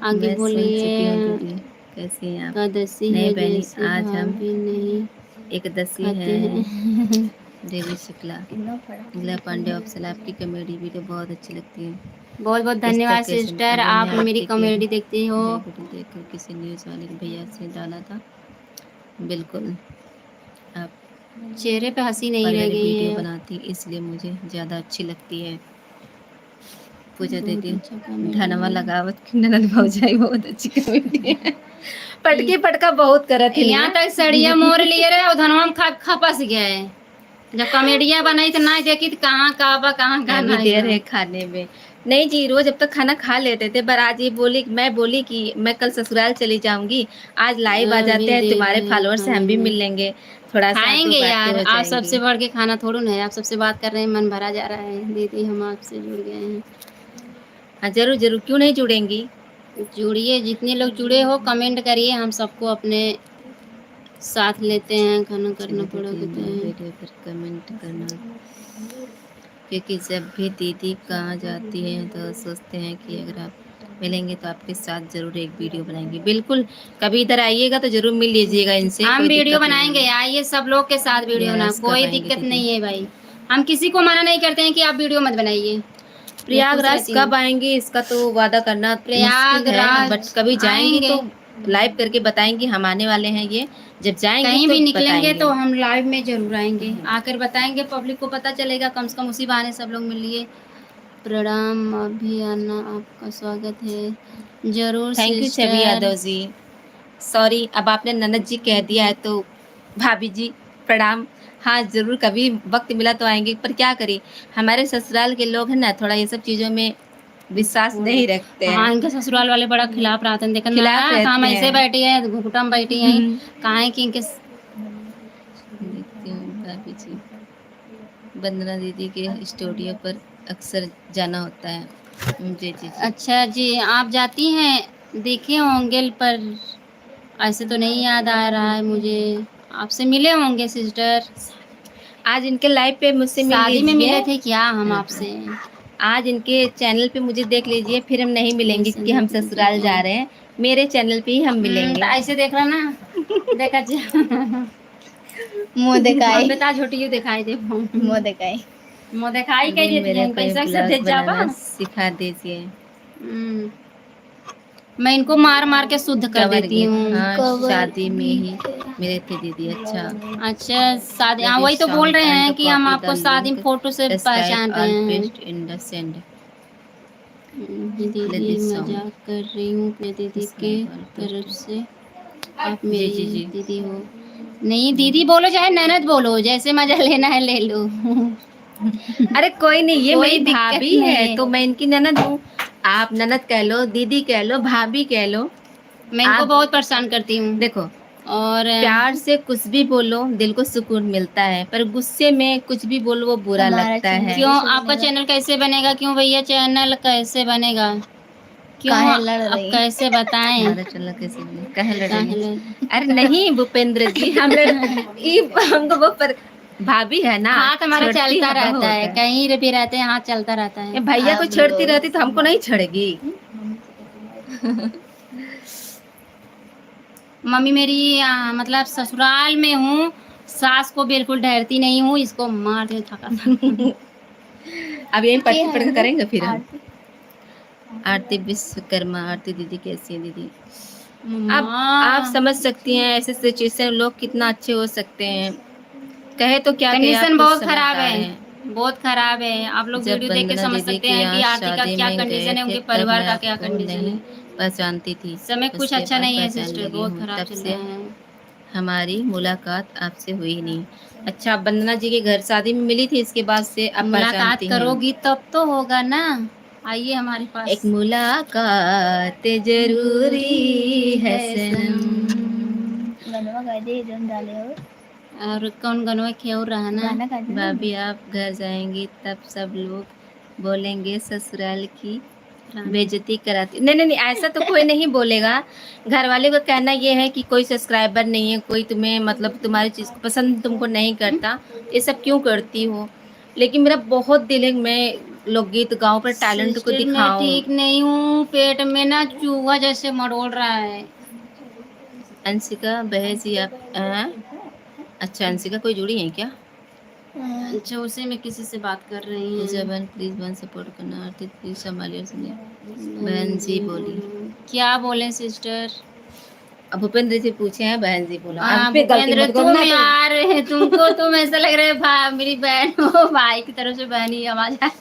आगे मैं सुन चुकी हूँ बोलिए। दीदी, कैसी हैं आप? एकादशी नहीं है बहनी, जैसे आज हम भाभी नहीं एकदशी खाते है। हैं। देवी शुक्ला, अगला पांडे ऑफिसर, आपकी कॉमेडी वीडियो बहुत अच्छी लगती है। बहुत बहुत इस धन्यवाद तक कैसे सिस्टर, अभी आप मैं मेरी आपके कॉमेडी देखती हो। वीडियो देखकर किसी न्यूज़ वाले के भैया से डाला था। बिल्कुल, आप चेहरे पे हंसी नहीं रह पारिवारिक गई वीडियो है। बनाती इसलिए मुझे ज़्यादा अच्छी लगती है। पूजा बहुत दीदी, अच्छा कॉमेडी धनवा है। लगावत की ननद भौजाई बहुत अच्छी कॉमेडी है। पटकी पटका बहुत करत है यहाँ तक सड़िया मोर लिए रहे और धनवा में खपस गए। जब कॉमेडिया बनाई तो ना देखी तो कहाँ काबा कहाँ का अभी नहीं देर बा। है खाने में। नहीं जी, रोज अब तक खाना खा लेते थे, पर आज ये बोली, मैं बोली कि मैं कल ससुराल चली जाऊंगी, आज लाइव आ जाते अभी हैं, देर तुम्हारे है फॉलोअर से हम भी खाने मिल में। लेंगे, थोड़ा सा दो खाएंगे बातें यार, हो आप जाएंगी। सबसे बढ़ के खाना थोड़ू ना है। आप सबसे बात कर रहे हैं, मन भरा जा रहा है। दीदी हम आपसे जुड़ गए हैं। हाँ जरूर जरूर, क्यों नहीं जुड़ेंगी? जुड़िए, जितने लोग जुड़े हो कमेंट करिए, हम सबको अपने साथ लेते हैं। खाना करना चलो पड़ा दीदी, कहते मेरे हैं। वीडियो पर कमेंट करना, क्योंकि जब भी दीदी कहाँ जाती हैं तो सोचते हैं कि अगर आप मिलेंगे तो आपके साथ जरूर एक वीडियो बनाएंगे। बिल्कुल, कभी इधर आइएगा तो जरूर मिल लीजिएगा इनसे, हम कोई वीडियो दिक्कत नहीं बनाएंगे, है। आइए सब लोग के साथ वीडियो ना, यस, कब कोई आएंगे दिक्कत दीदी? नहीं है भाई। हम किसी को मना नहीं करते हैं कि आप वीडियो मत बनाइए। मैं खुश प्रयागराज रहती हूँ। कब आएंगे इसका तो वादा करना मुश्किल है, बट प्रयागराज कभी जाएंगी आएंगे, तो लाइव करके बताएंगी हम आने वाले हैं। ये जब जाएंगी कहीं तो भी निकलेंगे बताएंगे। तो हम लाइव में जरूर आएंगे, आकर बताएंगे, पब्लिक को पता चलेगा, कम से कम उसी बहाने सब लोग मिलिए। प्रणाम, अभी आना, आपका स्वागत है जरूर thank you Chhavi sister. Yadav ji. Sorry, अब आपने ननद जी कह दिया है तो भाभी जी प्रणाम। हाँ जरूर, कभी वक्त मिला तो आएंगे, पर क्या करें, हमारे ससुराल के लोग हैं ना, थोड़ा ये सब चीज़ों में विश्वास नहीं रखते हाँ, हैं, इनके ससुराल वाले बड़ा खिलाफ रहते हैं। देखा ना खिलाफ है, काम रहते ऐसे हैं। बैठी है, घुटम में बैठी है, कहाँ है कि इनके देखती हूँ भाभी जी, वंदना दीदी के स्टूडियो पर अक्सर जाना होता है। जी जी जी। अच्छा जी, आप जाती हैं, देखे होंगे पर ऐसे तो नहीं याद आ रहा है मुझे। आपसे मिले होंगे सिस्टर, आज इनके लाइव पे मुझसे मिल शादी में लीजिए। मिले थे क्या हम हाँ, आपसे? आज इनके चैनल पे मुझे देख लीजिए, फिर हम नहीं मिलेंगे कैसे क्योंकि हम देख लीजिए ससुराल जा कौन? रहे हैं। मेरे चैनल पे ही हम तो मिलेंगे। ऐसे देख रहा ना, देखा जा मुंह दिखाई, बेटा छोटी दिखाई दे मुंह दिखाई। मुँह दिखाई कह अभी देती मेरे हैं, को ये कैसे कैसे ब्लॉग दे जाबा। बनाना सिखा दीजिए। मैं इनको मार मार के शुद्ध कर कवर देती गीत, हूँ। हाँ कवर शादी में ही गीत। मिले थे दीदी। अच्छा। अच्छा शादी, हाँ ललित वही तो बोल साउंड रहे एंड हैं कि हम कॉपी द आपको शादी लिंक में फोटो से स्काइप पहचान रहे ऑल हैं। Paste in the send. दीदी ललित साउंड मजाक कर रही हूँ, अपने दीदी के स्काइप ऑल तरफ पेस्ट। से आप जी मेरी जी जी। दीदी हो। नहीं दीदी बोलो चाहे ननद बोलो, जैसे मजा लेना है ले लो। अरे कोई नहीं, ये कोई मेरी दिक्कत भाभी है नहीं है। तो मैं इनकी ननद हूँ। आप ननद कह लो, दीदी कह लो, भाभी कह लो। मैं इनको आप बहुत परेशान करती हूँ। देखो, और प्यार से कुछ भी बोलो दिल को सुकून मिलता है, पर गुस्से में कुछ भी बोलो वो बुरा हमारा लगता चैनल है। क्यों कैसे आपका बनेगा? चैनल कैसे बनेगा? क्यों भैया चैनल कैसे बनेगा? क्यों काहे लड़ अब रही है? कैसे बताएं? हमारा चल कैसे बने, कहे लड़ रही है? काहे अरे नहीं भूपेंद्र जी, हम हमको वो पर भाभी है ना, हाथ हमारा छेड़ती चलता है रहता है, बहुत। कहीं भी रहते हैं हाथ चलता रहता ये है। भैया को आप छेड़ती लोग रहती तो हमको नहीं छेड़ेगी। मम्मी मेरी मतलब ससुराल में हूँ, सास को बिल्कुल डरती नहीं हूँ, इसको मार दे थका सा। अब यही के पढ़ते है पढ़ते ना करेंगे फिर हम। आरती। आरती विश्वकर्मा। आरती दीदी कैसी है दीदी? आप मम्मा समझ सकती हैं ऐसे सिचुएशन लोग कितना अच्छे हो सकते हैं। कहे तो क्या कहे, आप कंडीशन खुद बहुत खराब समझदार है, हैं। बहुत खराब है। आप लोग जब वीडियो देख के वंदना समझ दीदी सकते के हैं कि यहाँ आरती का शादी क्या में गए कंडीशन है, थे उनके तब परिवार मैं का क्या आपको कंडीशन नहीं है। पहचानती थी, समय कुछ उसके अच्छा बाद नहीं है पहचान सिस्टर, लगी बहुत हूँ, खराब तब चल से रहा है। हमारी मुलाकात आपसे हुई नहीं। अच्छा, आप वंदना जी के घर शादी में मिली थी, इसके बाद से आप मुलाकात पहचानती हैं। करोगी तब तो होगा ना, आइए हमारे पास। एक मुलाकात जरूरी है सनम। गनवा गा दे एकदम डाले हो। और कौन गनवा खेल रहा ना? गाना गा दे ना। भाभी आप घर जाएंगी तब सब लोग बोलेंगे ससुराल की बेइज्जती कराती। नहीं नहीं नहीं, ऐसा तो कोई नहीं बोलेगा। घर वाले का कहना ये है कि कोई सब्सक्राइबर नहीं है, कोई तुम्हें मतलब तुम्हारी चीज़ को पसंद तुमको नहीं करता, ये सब क्यों करती हो। लेकिन मेरा बहुत दिल है मैं लोकगीत गाँव पर टैलेंट को सिस्टर मैं दिखाऊं। ठीक नहीं हूँ, पेट में ना चूहा जैसे मरोड़ रहा है। अंशिका बहजी आप अच्छा, अंशिका कोई जुड़ी है क्या? अच्छा उसे में किसी से बात कर रही पूजा हैं। बहन प्लीज बहन सपोर्ट करना। आरती प्लीज संभालिए और सुनिए। बहन जी बोली। क्या बोले सिस्टर? अब भूपेंद्र जी पूछे हैं, बहन जी बोला। अब हाँ पे गलती भूपेंद्र मत तुम करना तुम। यार, तुमको तुम ऐसा लग रहा है मेरी बहन हो, भाई की तरफ से बहन ही आवाज है।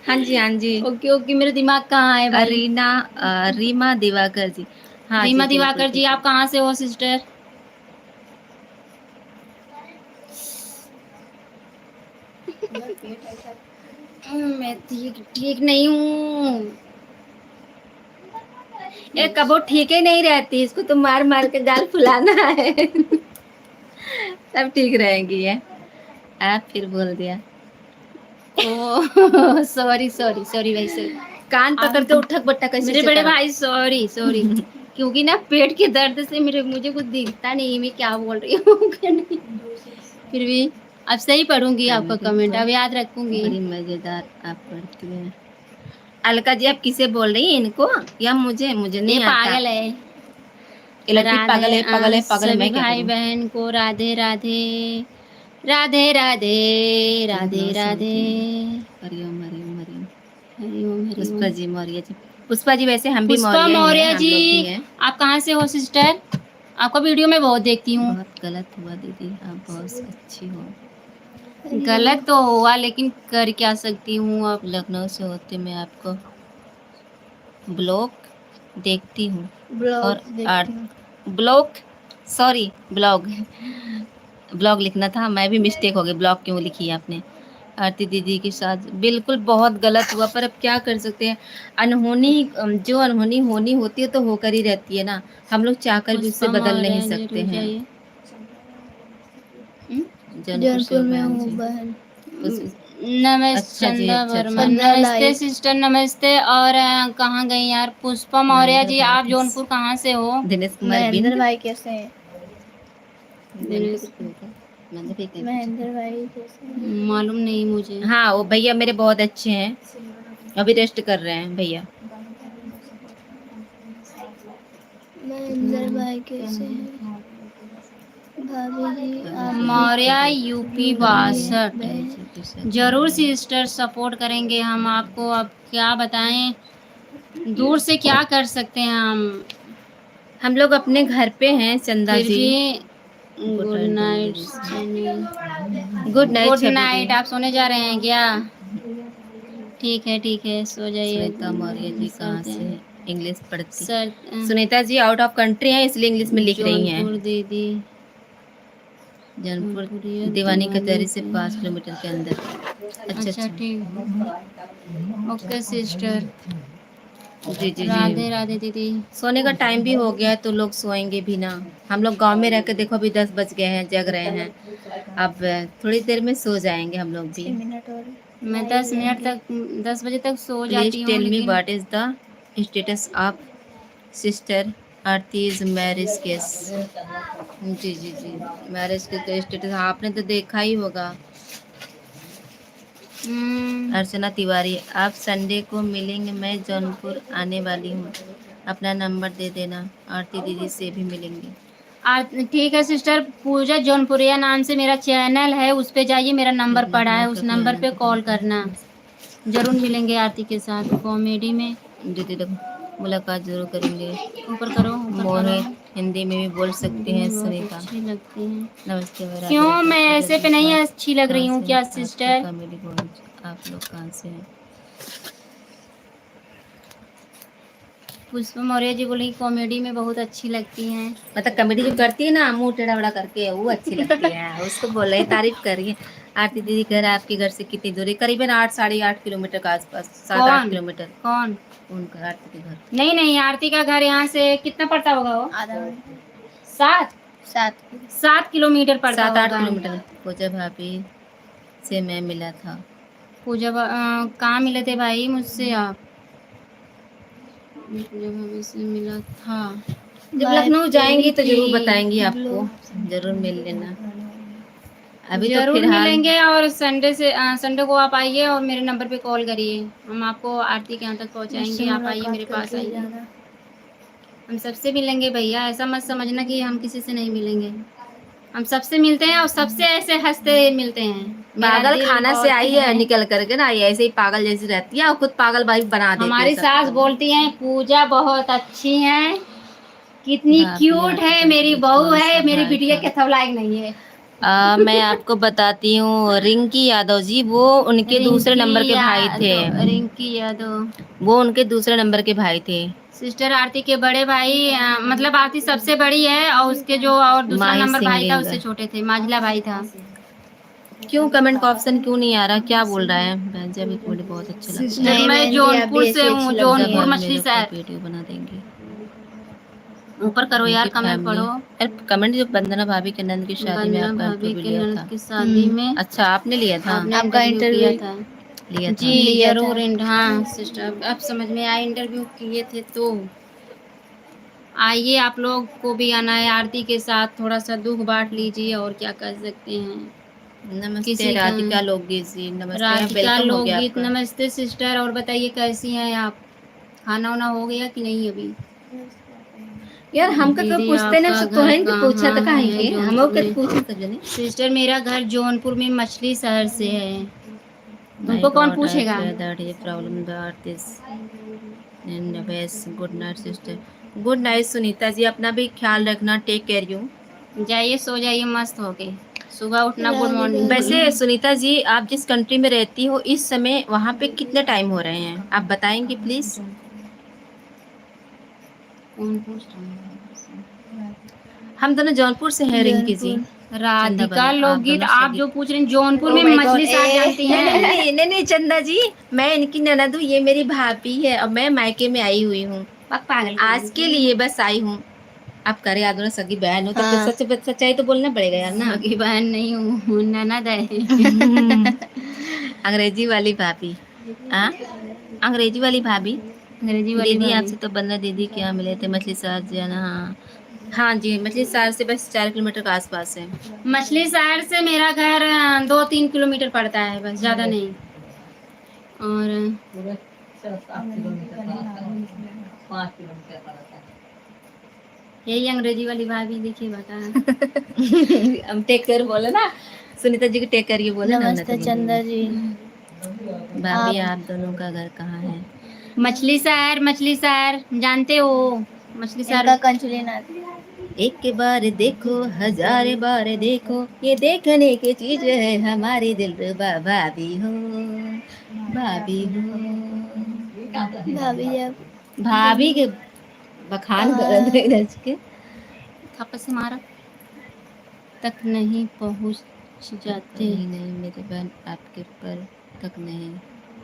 हाँ जी हाँ जी। ओके ओके, मेरा दिमाग कहाँ है भाई? अरीना रीमा दिवाकर जी। हाँ जी रीमा बिल्कुल दिवाकर जी, बिल्कुल। आप कहाँ से हो सिस्टर? मैं ठीक ठीक नहीं हूँ। ये कबो ठीक ही नहीं रहती, इसको तो मार मार के गाल फुलाना है। तब ठीक रहेंगी ये। आप फिर बोल दिया। ओ सॉरी सॉरी सॉरी भाई सॉरी। कान आप पकड़ के उठक बट्टा कैसे मेरे से बड़े करो। भाई सॉरी सॉरी, क्योंकि ना पेट के दर्द से मुझे कुछ दिखता नहीं मैं क्या बोल रही हूँ क्या नहीं। फिर भी अब सही पढ़ूंगी आपका कमेडी कमेंट, तो अब याद रखूंगी। बड़ी मजेदार आप पढ़ती हैं। अलका जी आप किसे बोल रही हैं, इनको या मुझे? मुझे ये नहीं आता। पागल है। ये लड़की राधे पागल है पागल है पागल है, सभी मैं क्या भाई करूं? बहन को राधे राधे, राधे राधे राधे लखनऊ से राधे। होती हैं। हरिओम हरिओम हरिओम। हरिओम पुष्पा हरिओम। जी मौर्य जी। पुष्पा जी वैसे हम भी पुष्पा मौर्य ही हैं, मौर्य हम जी, लोग भी हैं। आप कहाँ से हो सिस्टर? आपका वीडियो मैं बहुत देखती हूँ। बहुत गलत हुआ दीदी, आप बहुत अच्छी हो। गलत तो हुआ लेकिन कर क्या सकती हूँ अब। लखनऊ से होते मैं आपको ब्लॉग देखती हूँ। और ब्लॉग्स देखती हूँ। ब्लॉग, सॉरी ब्लॉग, ब्लॉग लिखना था, मैं भी मिस्टेक हो गई, ब्लॉग क्यों लिखी है आपने। आरती दीदी के साथ बिल्कुल बहुत गलत हुआ, पर अब क्या कर सकते हैं। अनहोनी जो अनहोनी होनी होती है तो होकर ही रहती है ना, हम लोग चाहकर भी उससे पुष्पा बदल नहीं मौर्य जी सकते रुक हैं। जाइए। जौनपुर से जौनपुर हो में बहन हूँ जी। बहन। पुष्प नमस्ते अच्छा जी, चंदा अच्छा, वर्मा, अच्छा। पंद्रह नमस्ते लाइक। सिस्टर, नमस्ते। और कहाँ गई यार? पुष्पा मौर्य जी, आप जौनपुर कहाँ से हो? दिनेश कुमार महेंद्र बिंद। भाई कैसे हैं? दिनेश, महेंद्र भाई कैसे हैं? मालूम नहीं मुझे। हाँ, वो भैया मेरे बहुत अच्छे हैं, अभी रेस्ट कर रहे हैं भैया। महेंद्र भाई कैसे हैं? भाभी जी आप मौर्य यूपी बोलिए 62। बहन। जरूर सिस्टर, सपोर्ट करेंगे हम आपको। अब क्या बताएं, दूर से क्या कर सकते हैं हम लोग अपने घर पे हैं चंदा फिर जी। भी। Good night. Good night good Chhavi night. जी। आप सोने जा रहे हैं क्या? ठीक है, ठीक है, सो जाइए। सुनीता मौर्य जी कहाँ से हैं? इंग्लिश पढ़ती। Sir, Sunita ji out of country हैं, इसलिए इंग्लिश में लिख रही हैं। जौनपुर दीदी। जौनपुर जौनपुरिया दीवानी कचहरी से पे। 5 किलोमीटर के अंदर। अच्छा अच्छा, अच्छा। ठीक। Okay sister. जी जी राधे जी। राधे दीदी। सोने का टाइम भी हो गया है तो लोग सोएंगे भी ना। हम लोग गांव में रह के देखो अभी 10 बज गए हैं, जग रहे हैं। अब थोड़ी देर में सो जाएंगे हम लोग भी। 6 मिनट और मैं 10 मिनट तक, 10 बजे तक सो प्लीज जाती हूँ, टेल मी लेकिन what is the status of sister Aarti is marriage case. जी जी जी। मैरिज के तो स्टेटस आपने तो देखा ही होगा। अर्चना तिवारी, आप संडे को मिलेंगे, मैं जौनपुर आने वाली हूँ, अपना नंबर दे देना, आरती दीदी से भी मिलेंगे। ठीक है सिस्टर। पूजा जौनपुरिया नाम से मेरा चैनल है, उस पे जाइए, मेरा नंबर कितना पड़ा है, अपना उस कृपया नंबर पे अनंत कॉल पंकज। करना। जरूर मिलेंगे आरती के साथ कॉमेडी में। दीदी देखो मुलाकात जरूर करेंगे। ऊपर करो, ऊपर करो। मोहित हिंदी में भी बोल सकते हिंदी हैं में बहुत सुनीता। अच्छी लगती हैं। नमस्ते मैं राधे क्यों, राधे मैं पूजा ऐसे जी पे नहीं आप अच्छी लग रही कहाँ हूँ से हैं? क्या आपकी सिस्टर? कॉमेडी बहुत, आप लोग कहाँ से हैं? पुष्पा मौर्य जी बोली कॉमेडी में बहुत अच्छी लगती हैं। मतलब कॉमेडी जो करती है ना मुंह टेढ़ा बड़ा करके, वो अच्छी लगती है, उसको बोल रहे हैं, तारीफ कर रही है। आरती दीदी घर आपके घर से कितनी दूरी? करीबन 8 साढ़े 8 किलोमीटर के आसपास, 7-8 कौन? किलोमीटर। कौन? उनका आरती के घर नहीं नहीं, आरती का घर यहाँ से कितना पड़ता होगा वो? आधा घंटा 7 7। 7 किलोमीटर पड़ता 7-8 होगा। किलोमीटर। पूजा भाभी से मैं मिला था। पूजा कहाँ मिले थे भाई मुझसे आप? पूजा भाभी से मिला था। जब माय लखनऊ प्रेटी जाएंगी तो जरूर बताएंगी ब्लो। आपको, जरूर मिल लेना। अभी तो जरूर फिलहाल मिलेंगे। और संडे को आप आइए और मेरे नंबर पे कॉल करिए, हम आपको आरती के यहाँ तक मुझसे पहुँचाएंगे। आप आइए, मेरे मुलाकात पास करके ही आइए। जाना। हम सबसे मिलेंगे भैया, ऐसा मत समझना कि हम किसी से नहीं मिलेंगे। हम सबसे मिलते हैं और सबसे ऐसे हंसते मिलते हैं। मेरा पागल दिल खाना से बहुत आई है निकल करके ना, ये ऐसे ही पागल जैसी रहती है और खुद पागल भाई बना देती है हमारी सास सबको। बोलती हैं पूजा बहुत अच्छी है, कितनी भाभी क्यूट आपके है, मेरी जौनपुर बहू कौन सा है, मेरी भाई बिटिया था? के सब लायक नहीं है। मैं आपको बताती हूँ, रिंकी यादव जी वो उनके दूसरे नंबर के भाई थे। रिंकी यादव वो उनके दूसरे नंबर के भाई थे। सिस्टर आरती के बड़े भाई, मतलब आरती सबसे बड़ी है और उसके जो और दूसरा माही नंबर भाई था उससे सिंगिंग। छोटे थे, माझला भाई था। क्यों कमेंट का ऑप्शन क्यों नहीं आ रहा? क्या बोल रहा है? बहन जी अभी कमेंट बहुत अच्छा लगता सिस्टर नहीं है। मैं बहन जी आप जौनपुर भी से ऐसी हूँ, अच्छी लगती पूजा जौनपुर हैं। भाभी मछली मेरे को शहर। वीडियो बना देंगे। ऊपर करो यार, उनकी कमेंट फैमिली पढ़ो। यार, कमेंट जो वंदना भाभी के नंद की शादी में वंदना आपका भाभी इंटरव्यू के लिया ननद था। की शादी में अच्छा आपने लिया था? आपने आपका इंटरव्यू किया इंटरव्यू था? लिया था। जी लिया था। जरूर। हाँ सिस्टर, अब समझ में आया, इंटरव्यू किए थे तो। आइए, आप लोग को भी आना है आरती के साथ, थोड़ा सा दुख बांट लीजिए, और क्या कर सकते हैं। नमस्ते किसी का राधिका लोकगीत जी, नमस्ते, आप राधिका वेलकम हो गया लोकगीत, आपका। नमस्ते सिस्टर। और बताइए कैसी हैं आप? खाना वाना हो गया कि नहीं अभी? यार हम का दीदी पूछते ना आपका तो घर है कि पूछा कहाँ तो है कहेंगे हम जौनपुर लोग के में? पूछे सब जने। सिस्टर मेरा घर जौनपुर में मछली शहर से है। माय तुमको कौन गॉड आई पूछेगा? प्रे दैट ये problem the artist and best. Good night sister. Good night Sunita ji, अपना भी ख्याल रखना, टेक केयर यू। जाइए, सो जाइए मस्त होके, सुबह उठना गुड राधे मॉर्निंग राधे। बोलना। वैसे सुनीता जी आप जिस कंट्री में रहती हो इस समय वहाँ पे कितने टाइम हो रहे हैं आप बताएंगे प्लीज? कौन पूछ रहा है? हम दोनों जौनपुर से हैं रिंकी जी। जौनपुर। चंदा राधिका वर्मा आप लोकगीत, दोनों आप सगी। जो पूछ रहे हैं जौनपुर ओ में माय गॉड, मछली शहर जानती नहीं नहीं हैं? नहीं नहीं नहीं चंदा जी, मैं इनकी ननद हूँ, ये मेरी भाभी है और मैं मायके में आई हुई हूँ, पागल आज के लिए बस आई हूँ। आप करे याद हो ना, सगी बहन हो तो फिर हाँ। सच्चाई तो बोलना पड़ेगा यार ना। सगी बहन नहीं हूँ, ननद है। अंग्रेजी वाली भाभी। हाँ, अंग्रेजी वाली भाभी। अंग्रेजी वाली दीदी भाभी। आपसे तो बंदा दीदी क्या मिले थे, मछली शहर जो है ना। हाँ हाँ जी, मछली शहर से बस 4 किलोमीटर के आसपास है। मछली शहर से मेरा घर 2-3 किलोमीटर पड़ता है, बस ज़्यादा नहीं। और यही अंग्रेजी वाली भाभी देखिए बता। हम टेक केयर बोले ना, सुनीता जी को टेक केयर ये बोले ना। नमस्ते चंदा जी। भाभी आप दोनों का घर कहाँ है? मछली शहर जानते हो? मछली इनका शहर। कंचुली ना एक के बार देखो, हजार बार देखो, ये देखने की चीज है हमारी दिलरुबा भाभी हो, भाभी हो। भाभी जब भाभी के बखान कर रहे रच के। थप्पड़ से मारा तक नहीं पहुंच जाते। नहीं नहीं मेरे बहन आपके पर तक नहीं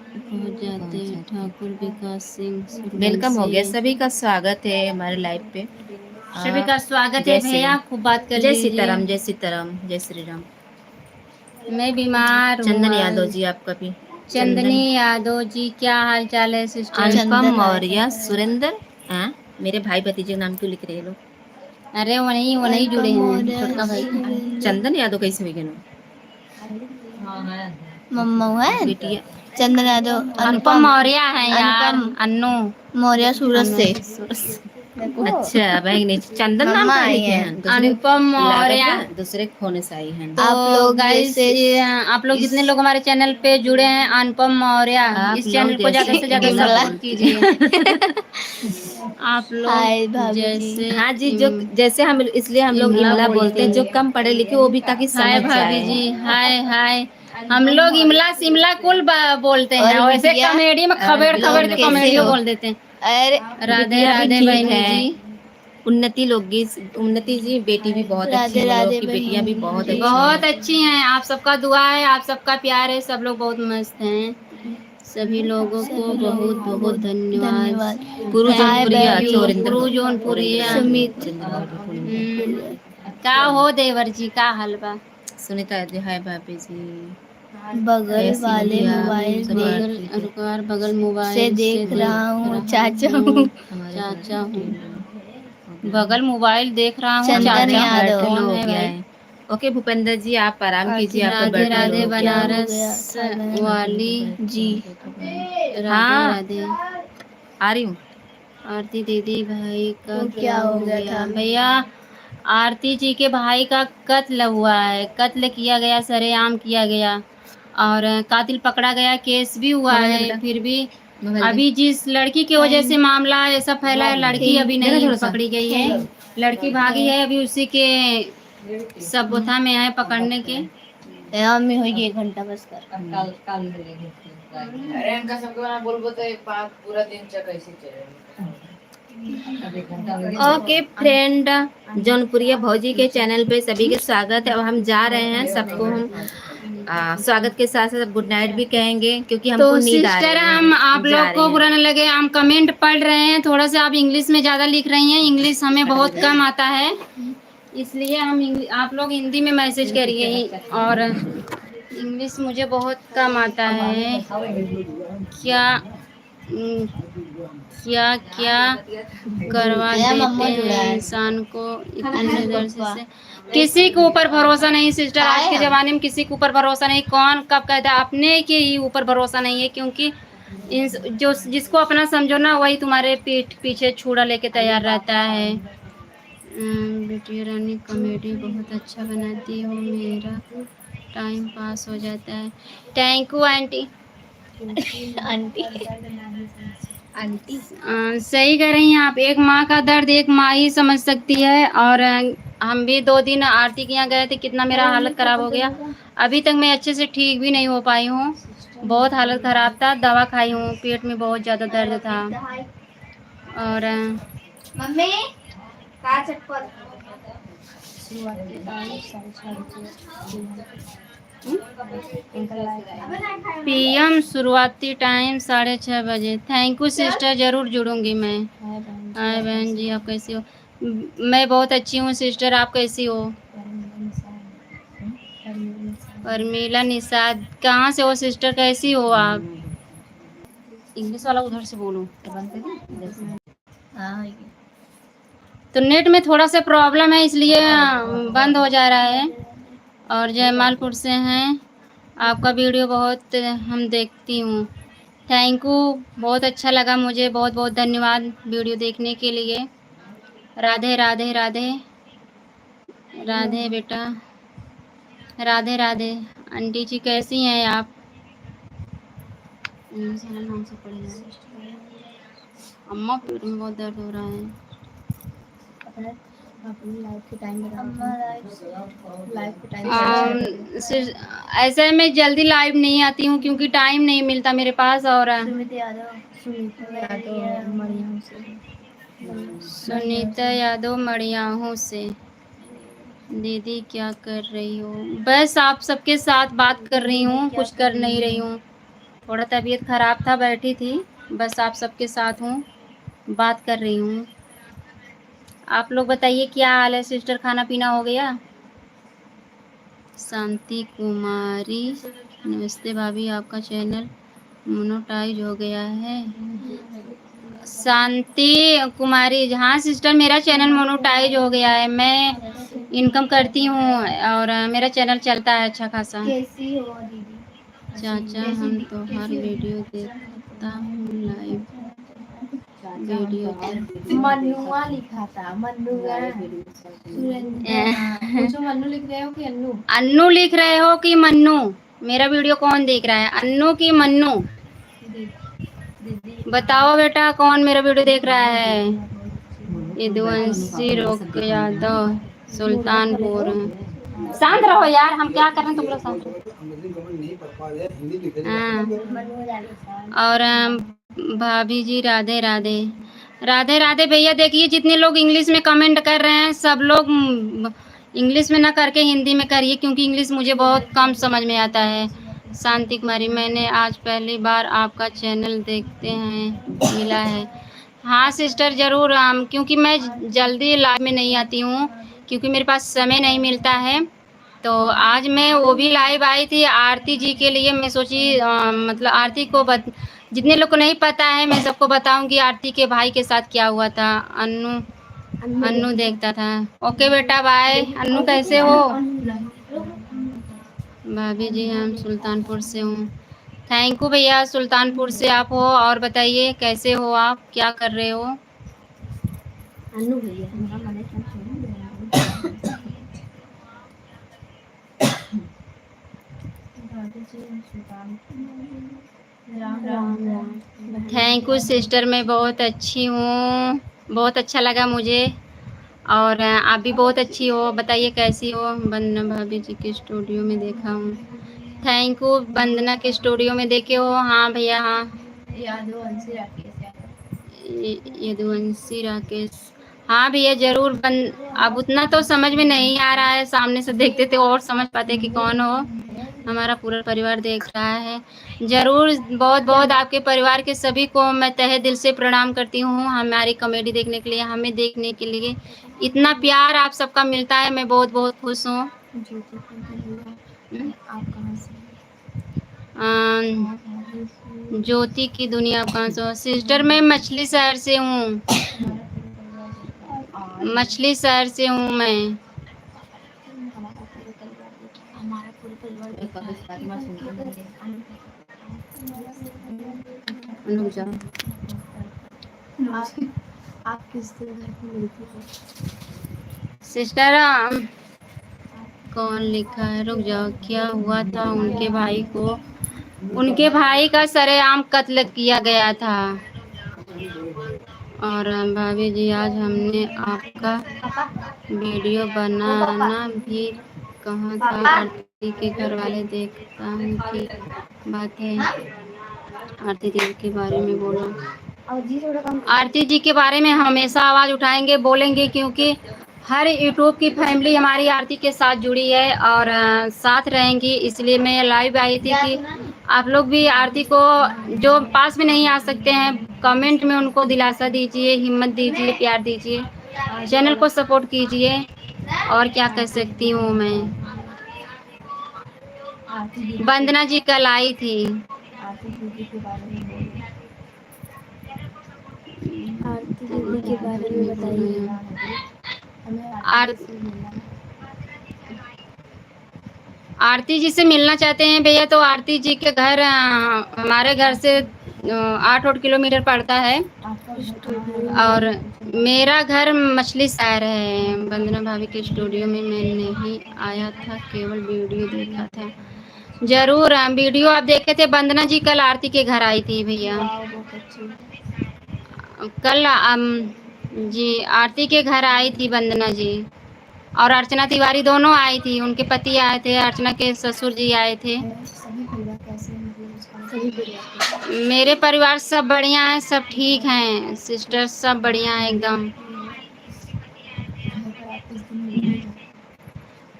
पहुंच जाते। ठाकुर विकास सिंह वेलकम हो गया, सुरवंशी। सभी का स्वागत है हमारे लाइव पे। सभी का स्वागत है जय श्री भैया, राम। खूब बात कर जय लीजिए। सीताराम, जय सीताराम, जय श्री राम। मैं बीमार हूँ। चंदन यादव जी आपका भी। चंदनी यादव जी, क्या हाल चाल है सिस्टर? अनुपम चंदन मौर्य, सुरेंद्र। हाँ, मेरे भाई भतीजे के नाम क्यों लिख रहे हैं लोग? अरे वो नहीं जुड़े हैं, छोटका भाई। चंदन यादव कैसे हुए गए? मम्मा है बेटिया चंदन यादव अनुपम अनुपम मौर्य है यार। अनुपम अन्नू मौर्य सूरत से। अच्छा भाई नहीं, चंदन नाम मम्मा का आई लिखे हैं। हैं दूसरे। अनुपम मौर्य। लागत ना दूसरे खोने से आई हैं। तो आप लोग गाइस, जैसे आप लोग जितने लोग हमारे चैनल पे जुड़े हैं, अनुपम मौर्य, आप इस लोग चैनल को ज्यादा से ज्यादा इमला सपोर्ट बोलते कीजिए। आप हाय लोग भाभी जी। जैसे हाँ जी, जो जैसे हम इसलिए हम लोग इमला बोलते हैं, जो कम पढ़े लिखे वो भी ताकि हाय समझ भाभी जाए। जी, हाय हाय। हम लोग इमला सिमला कुल बोलते हैं, और वैसे बिटिया, कॉमेडी में खबेड़ लोग खबेड़ के कैसे कॉमेडियो हो? बोल देते हैं। अरे राधे बिटिया भी राधे ठीक बहनी है। जी। उन्नति लोग, उन्नति जी बेटी भी बहुत अच्छी राधे है, वो लोग राधे की बेटियां भी बहन बहुत जी। अच्छी बहुत हैं। अच्छी हैं, आप सबका दुआ है, आप सबका प्यार है, सब लोग बहुत मस्त हैं। सभी लोगों को सभी लोगों बहुत को बहुत धन्यवाद। गुरु हाय जौनपुरिया, बहन अच्छा जी। औरिंदर गुरु बोल। जौनपुरिया। सुमित का हो देवर जी, का हलवा? सुनीता जी हाय भाभी जी। बगल कैसी वाले हैं आप? मोबाइल सब देख आरती थे। बगल से मोबाइल देख रहा हूँ चाचा हूँ। हूँ। हमारे चाचा घर हूँ। बगल मोबाइल देख रहा हूँ, चंदन चाचा हूँ, यादव। कौन हो है गया भाई? है। ओके भूपेंद्र जी, आप आराम कीजिए, आपका राधे बर्थडे राधे हो गया। बनारस वाली जी। राधे हाँ राधे। आ रही हूँ। आरती दीदी भाई का वो क्या हो गया गया था? भैया? आरती जी के भाई का कत्ल हुआ है, कत्ल किया गया, सरेआम किया गया, और कातिल पकड़ा गया, केस भी हुआ मोबाइल दे है। बेटा, फिर भी मोबाइल दे। अभी जिस लड़की की वजह से मामला ऐसा फैला है, लड़की अभी देखा नहीं थोड़ा सा। पकड़ी गई है। लड़की भागी है, अभी उसी के सबूता में है पकड़ने के। यहाँ में होगी 1 घंटा बस कर। अरे इनका सबके बारे में बोलबो तो एक बात पूरा दिन कैसे चलेगा। ओके फ्रेंड, जौनपुरिया भौजी के चैनल पे सभी के स्वागत है। अब हम जा रहे हैं, सबको हम स्वागत के साथ साथ गुड नाइट भी कहेंगे, क्योंकि हमको तो नींद आ सिस्टर, रही है। हम आप जा लोग रहे को हैं। बुरा न लगे, हम कमेंट पढ़ रहे हैं, थोड़ा सा आप इंग्लिश में ज़्यादा लिख रही हैं, इंग्लिश हमें बहुत कम आता है, इसलिए हम आप लोग हिंदी में मैसेज करिए। और इंग्लिश मुझे बहुत कम आता है। क्या क्या क्या करवा देते हैं इंसान को इतने दर्द से। किसी के ऊपर भरोसा नहीं सिस्टर, आज के ज़माने में किसी के ऊपर भरोसा नहीं। कौन कब कहता है, अपने के ही ऊपर भरोसा नहीं है, क्योंकि जो जिसको अपना समझो ना, वही तुम्हारे पीठ पीछे छुरा लेके तैयार रहता है। बेटी रानी कॉमेडी बहुत अच्छा बनाती हो, मेरा टाइम पास हो जाता है। Thank you aunty. Aunty aunty सही कह रही हैं आप। एक माँ का दर्द एक माँ ही समझ सकती है। और हम भी 2 दिन आरती के यहाँ गए थे, कितना मेरा हालत ख़राब हो गया। अभी तक मैं अच्छे से ठीक भी नहीं हो पाई हूँ, बहुत हालत ख़राब था। दवा खाई हूँ, पेट में बहुत ज़्यादा दर्द था। और मम्मी का चटपट PM शुरुआती टाइम 6:30 बजे। थैंक यू सिस्टर, ज़रूर जुड़ूंगी मैं। हाय बहन जी, आप कैसी हो? मैं बहुत अच्छी हूँ सिस्टर, आप कैसी हो? परमीला निषाद, कहाँ से हो सिस्टर, कैसी हो आप? इंग्लिश वाला उधर से बोलो। हाँ तो नेट में थोड़ा सा प्रॉब्लम है इसलिए बंद हो जा रहा है। और जयमालपुर से हैं, आपका वीडियो बहुत हम देखती हूँ। थैंक यू, बहुत अच्छा लगा मुझे, बहुत बहुत धन्यवाद वीडियो देखने के लिए। राधे राधे राधे राधे बेटा, राधे राधे। आंटी जी कैसी हैं आप? नाम से पढ़ेगा। अम्मा पेट में बहुत दर्द हो रहा है। ऐसे मैं जल्दी लाइव नहीं आती हूँ क्योंकि टाइम नहीं मिलता मेरे पास। और सुनीता यादव मड़ियाहू से। दीदी क्या कर रही हो? बस आप सबके साथ बात कर रही हूँ, कुछ कर नहीं रही हूँ। थोड़ा तबीयत खराब था, बैठी थी। बस आप सबके साथ हूँ, बात कर रही हूँ। आप लोग बताइए क्या हाल है सिस्टर, खाना पीना हो गया? शांति कुमारी, नमस्ते भाभी, आपका चैनल मोनेटाइज हो गया है? शांति कुमारी, हाँ सिस्टर, मेरा चैनल मोनेटाइज हो गया है। मैं इनकम करती हूँ और मेरा चैनल चलता है अच्छा खासा। कैसी हो दीदी? चाचा, हम तो हर वीडियो देखता हूँ, लाइव वीडियो मन्नुआ लिखा था, मन्नुआ। पूछो मन्नू लिख रहे हो कि अन्नू? अन्नू लिख रहे हो कि मन्नू? मेरा वीडियो कौन देख रहा है, अन्नू की मन्नू? बताओ बेटा, कौन मेरा वीडियो देख रहा है? यदुवंशी रोक यादव, सुल्तानपुर। शांत रहो यार, हम क्या कर रहे हैं, तुम लोग शांत रहो। हाँ। और भाभी जी राधे राधे। राधे राधे भैया, देखिए जितने लोग इंग्लिश में कमेंट कर रहे हैं सब लोग इंग्लिश में ना करके हिंदी में करिए, क्योंकि इंग्लिश मुझे बहुत कम समझ में आता है। शांति कुमारी, मैंने आज पहली बार आपका चैनल देखते हैं मिला है। हाँ सिस्टर, ज़रूर। क्योंकि मैं जल्दी लाइव में नहीं आती हूँ क्योंकि मेरे पास समय नहीं मिलता है। तो आज मैं वो भी लाइव आई थी आरती जी के लिए। मैं सोची मतलब आरती को जितने लोग को नहीं पता है मैं सबको बताऊंगी आरती के भाई के साथ क्या हुआ था। अन्नू देखता था। ओके बेटा, बाय। अन्नू कैसे हो? भाभी जी, हम सुल्तानपुर से हूँ। थैंक यू भैया, सुल्तानपुर से आप हो। और बताइए कैसे हो आप, क्या कर रहे हो? अन्नू भैया थैंक यू सिस्टर, मैं बहुत अच्छी हूँ, बहुत अच्छा लगा मुझे। और आप भी बहुत अच्छी हो। बताइए कैसी हो? वंदना भाभी जी के स्टूडियो में देखा हूँ। थैंक यू, वंदना के स्टूडियो में देखे हो? हाँ भैया, हाँ। यदुवंशी राकेश, हाँ भैया ज़रूर। अब उतना तो समझ में नहीं आ रहा है, सामने से देखते थे और समझ पाते कि कौन हो। हमारा पूरा परिवार देख रहा है। ज़रूर, बहुत बहुत आपके परिवार के सभी को मैं तहे दिल से प्रणाम करती हूँ हमारी कॉमेडी देखने के लिए, हमें देखने के लिए। इतना प्यार आप सबका मिलता है, मैं बहुत बहुत खुश हूँ। आप कहाँ से? ज्योति की दुनिया, आप कहाँ से हो? सिस्टर, मैं मछली शहर से हूँ, मछली शहर से हूँ मैं। हमारा पूरा परिवार आप किस तरह की मिलती हो? सिस्टर, कौन लिखा है? रुक जाओ, क्या हुआ था उनके भाई को? उनके भाई का सरेआम कत्ल किया गया था। और भाभी जी, आज हमने आपका वीडियो बनाना भी कहा था। आरती के घर वाले देखता हूँ कि बात है। आरती देवी के बारे में बोलो। आरती जी के बारे में हमेशा आवाज़ उठाएंगे, बोलेंगे, क्योंकि हर यूट्यूब की फैमिली हमारी आरती के साथ जुड़ी है और साथ रहेंगी। इसलिए मैं लाइव आई थी कि आप लोग भी आरती को, जो पास में नहीं आ सकते हैं, कमेंट में उनको दिलासा दीजिए, हिम्मत दीजिए, प्यार दीजिए, चैनल को सपोर्ट कीजिए। और क्या कर सकती हूँ मैं। आरती दीदी वंदना जी कल आई थी। आरती दीदी के बारे में बोलिए। आरती दीदी के बारे में बताइए। हमें आर, आरती से मिलना है। आरती जी से मिलना चाहते हैं भैया तो आरती जी के घर हमारे घर से 8 किलोमीटर पड़ता है। आपका घर कहाँ है? और मेरा घर मछली शहर है। वंदना भाभी के स्टूडियो में मैं नहीं आया था, केवल वीडियो देखा था। जरूर वीडियो आप देखे थे। वंदना जी कल आरती के घर आई थी भैया। वाह, बहुत अच्छी। कल जी आरती के घर आई थी वंदना जी। और अर्चना तिवारी दोनों आई थी। उनके पति आए थे, अर्चना के ससुर जी आए थे। सभी परिवार कैसे हैं? मतलब उसका सभी परिवार मेरे परिवार सब बढ़िया है, सब ठीक हैं। सिस्टर सब बढ़िया है एकदम। घर पर आप किस दिन मिलेंगे?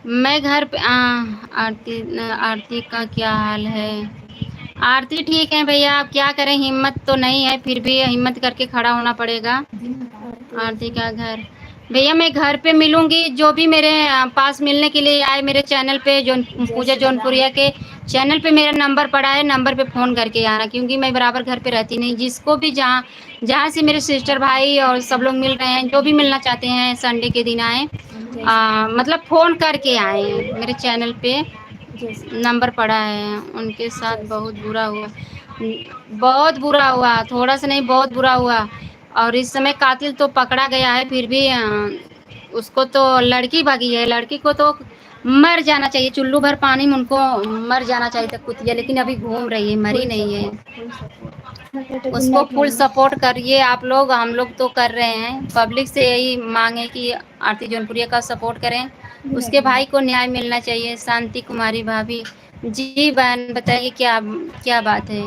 मैं घर पे आरती आरती का क्या हाल है? आरती ठीक है भैया, आप क्या करें, हिम्मत तो नहीं है, फिर भी हिम्मत करके खड़ा होना पड़ेगा। आरती का घर भैया मैं घर पे मिलूंगी। जो भी मेरे पास मिलने के लिए आए मेरे चैनल पे, जो पूजा जौनपुरिया के चैनल पे मेरा नंबर पड़ा है, नंबर पे फ़ोन करके आना, क्योंकि मैं बराबर घर पे रहती नहीं। जिसको भी जहाँ जहाँ से मेरे सिस्टर भाई और सब लोग मिल रहे हैं, जो भी मिलना चाहते हैं संडे के दिन आए, मतलब फ़ोन करके आए। मेरे चैनल पे नंबर पड़ा है। उनके साथ बहुत बुरा हुआ, बहुत बुरा हुआ, थोड़ा सा नहीं बहुत बुरा हुआ। और इस समय कातिल तो पकड़ा गया है, फिर भी उसको तो लड़की भागी है। लड़की को तो मर जाना चाहिए, चुल्लू भर पानी में उनको मर जाना चाहिए था कुतिया, लेकिन अभी घूम रही है, मरी नहीं है। उसको फुल सपोर्ट करिए आप लोग, हम लोग तो कर रहे हैं। पब्लिक से यही मांग है कि आरती जौनपुरिया का सपोर्ट करें, उसके भाई को न्याय मिलना चाहिए। शांति कुमारी भाभी जी, बहन बताइए क्या क्या बात है?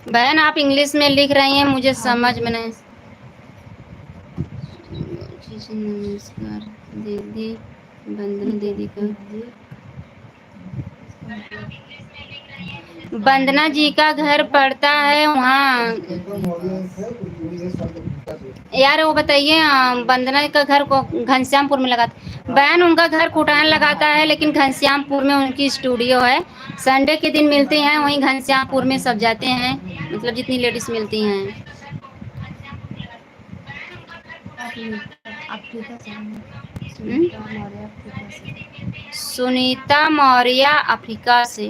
बहन आप इंग्लिश में लिख रही हैं, मुझे समझ में नहीं। नमस्कार दीदी, वंदना दीदी का, वंदना जी का घर पड़ता है वहाँ। यार वो बताइए, वंदना का घर को घनश्यामपुर में लगाता। बहन उनका घर कुटान लगाता है, लेकिन घनश्यामपुर में उनकी स्टूडियो है। संडे के दिन मिलते हैं वहीं घनश्यामपुर में, सब जाते हैं, मतलब जितनी लेडीज मिलती हैं। सुनीता मौर्य अफ्रीका से।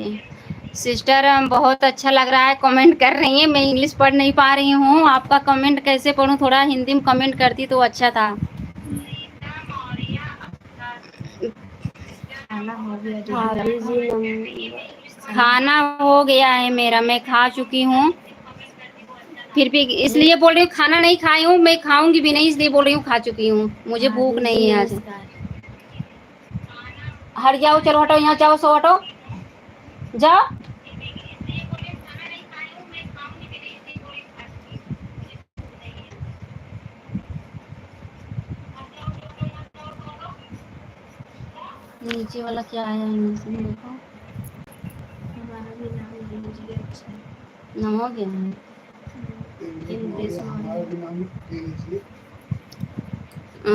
सिस्टर बहुत अच्छा लग रहा है, कमेंट कर रही हैं। मैं इंग्लिश पढ़ नहीं पा रही हूँ, आपका कमेंट कैसे पढ़ूँ? थोड़ा हिंदी में कमेंट करती तो अच्छा था। खाना हो गया है मेरा, मैं खा चुकी हूँ। फिर भी इसलिए बोल रही हूँ, खाना नहीं खाई हूँ, मैं खाऊंगी भी नहीं, इसलिए बोल रही हूँ खा चुकी हूँ। मुझे भूख नहीं है आज। हट जाओ, चलो हटो, यहाँ जाओ, सो हटो, जाओ। नीचे वाला क्या है इंग्लिश में देखो। हमारा भी नाम लीजिए। अच्छा नाम हो गया है।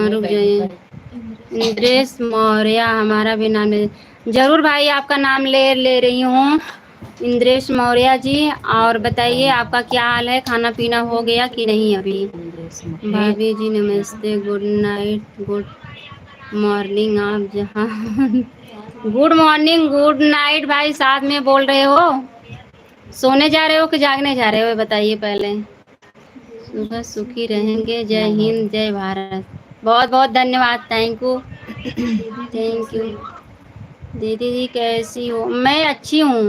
रुक जाइए, इंद्रेश मौर्य हमारा भी नाम ले। जरूर भाई आपका नाम ले रही हूँ, इंद्रेश मौर्य जी। और बताइए आपका क्या हाल है, खाना पीना हो गया कि नहीं अभी? भाभी जी नमस्ते, गुड नाइट, गुड मॉर्निंग। आप जहाँ गुड मॉर्निंग गुड नाइट भाई साथ में बोल रहे हो? सोने जा रहे हो कि जागने जा रहे हो, बताइए पहले। सुबह सुखी रहेंगे। जय हिंद, जय भारत। बहुत बहुत धन्यवाद, थैंक यू, थैंक यू। दीदी जी कैसी हो? मैं अच्छी हूँ।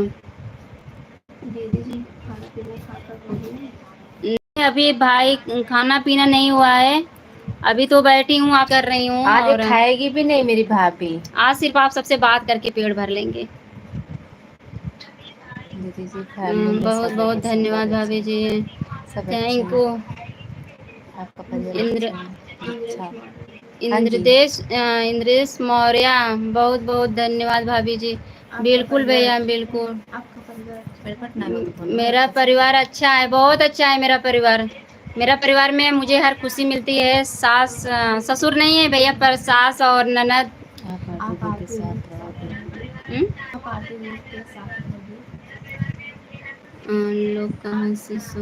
दीदी जी खाना पीना खाकर बोलिए। नहीं अभी भाई खाना पीना नहीं हुआ है, अभी तो बैठी हूँ, आ कर रही हूँ। आज और खाएगी भी नहीं मेरी भाभी। आज सिर्फ आप सबसे बात करके पेट भर लेंगे। दीदी जी फैमिली में बहुत सब बहुत लोग धन्यवाद भाभी जी, सब थैंक यू। आपका परिवार इंद्र अच्छा। हाँ जी, इंद्रेश मौर्य बहुत बहुत धन्यवाद भाभी जी। बिल्कुल भैया, बिल्कुल। आपका परिवार पटना में तो फोन मेरा परिवार अच्छा है, बहुत अच्छा है मेरा परिवार। मेरा परिवार में मुझे हर खुशी मिलती है। सास ससुर नहीं है भैया, पर सास और ननद। आप आरती के साथ रहोगे। हम्म? आप आरती जी के साथ रहोगे। लोग कहाँ से से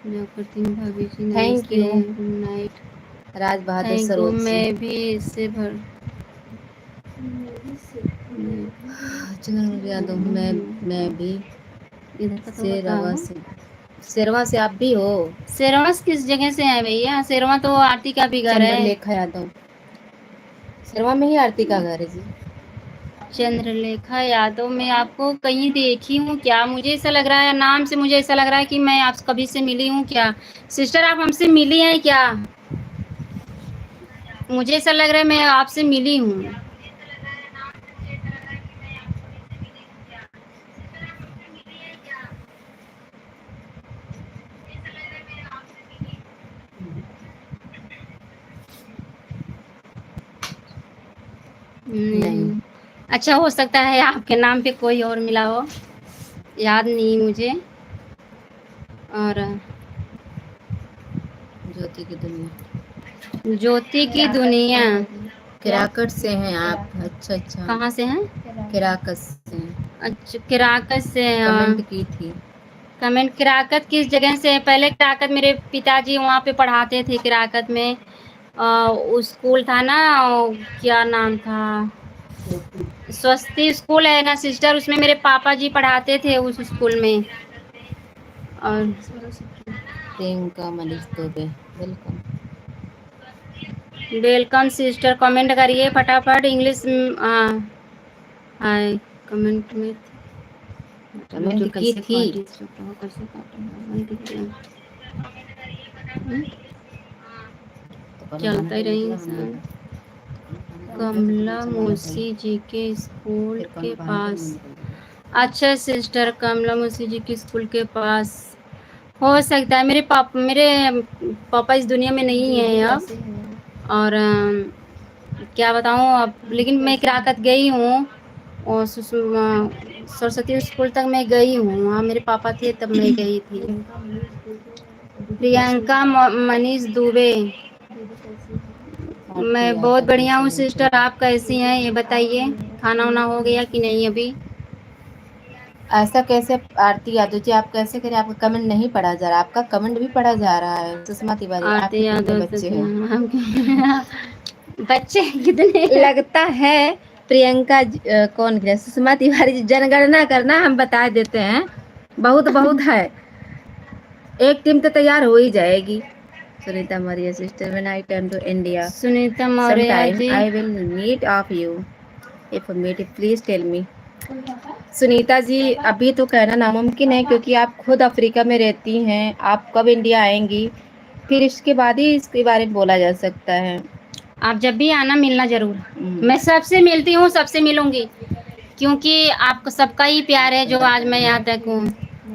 मैं करती हूँ भाभी जी, Thank नमस्ते, you. Good night. Raj Bahadur thank you. Saroj ji. मैं भी इससे भर चंद्र यादव, मैं भी इधर का तो शेरवा बताओ। से। शेरवा से आप भी हो? शेरवा किस जगह से है भैया? शेरवा तो आरती का भी घर है। चंद्रलेखा यादव, शेरवा में ही आरती का घर है जी। चंद्रलेखा यादव, मैं आपको कहीं देखी हूँ क्या? मुझे ऐसा लग रहा है, नाम से मुझे ऐसा लग रहा है कि मैं आप कभी से मिली हूँ क्या? सिस्टर आप हमसे मिली हैं क्या? मुझे ऐसा लग रहा है मैं आपसे मिली हूँ। नहीं। अच्छा, हो सकता है आपके नाम पे कोई और मिला हो, याद नहीं मुझे। और ज्योति की दुनिया। ज्योति की दुनिया किराकट से हैं आप? अच्छा अच्छा। कहाँ से हैं? किराकत से हैं। अच्छा, किराकत से। कमेंट की थी। कमेंट किराकत किस जगह से है? पहले किराकत मेरे पिताजी वहाँ पे पढ़ाते थे किराकत में। उस स्कूल था ना, क्या नाम था, स्वस्ति स्कूल है ना सिस्टर, उसमें मेरे पापा जी पढ़ाते थे उस स्कूल में। और Priyanka Manish Dubey, welcome. Welcome sister, comment करिए फटाफट इंग्लिश। हाय, कमेंट में कमेंट जो की कैसे थी। कैसे काटे तो चलते रही इंसान। कमला मौसी जी के स्कूल के पास। अच्छा सिस्टर, कमला मौसी जी के स्कूल के पास हो सकता है। मेरे पापा इस दुनिया में नहीं है अब। और क्या बताऊँ अब, लेकिन मैं किराकत गई हूँ और सरस्वती स्कूल तक मैं गई हूँ, वहाँ मेरे पापा थे तब मैं गई थी। प्रियंका मनीष दुबे, मैं बहुत बढ़िया हूँ सिस्टर, आप कैसी हैं ये बताइए? खाना वाना हो गया कि नहीं अभी? ऐसा कैसे आरती यादव जी, आप कैसे करें? आपका कमेंट नहीं पढ़ा जा रहा, आपका कमेंट भी पढ़ा जा रहा है। सुषमा तिवारी, आरती आपके कितने यादव बच्चे हैं? बच्चे कितने? लगता है प्रियंका कौन है? सुषमा तिवारी जी, जनगणना करना हम बता देते हैं। बहुत बहुत है, एक टीम तो तैयार हो ही जाएगी। Sunita Maurya sister, when I turn to India Sunita Maurya sometime जी। I will meet of you. If meet, please tell me. Sunita ji, अभी तो कहना नामुमकिन है क्योंकि आप खुद अफ्रीका में रहती हैं। आप कब इंडिया आएंगी, फिर इसके बाद ही इसके बारे में बोला जा सकता है। आप जब भी आना, मिलना जरूर। मैं सबसे मिलती हूँ, सबसे मिलूंगी, क्योंकि आपको सबका ही प्यार है जो आज मैं यहाँ तक हूँ।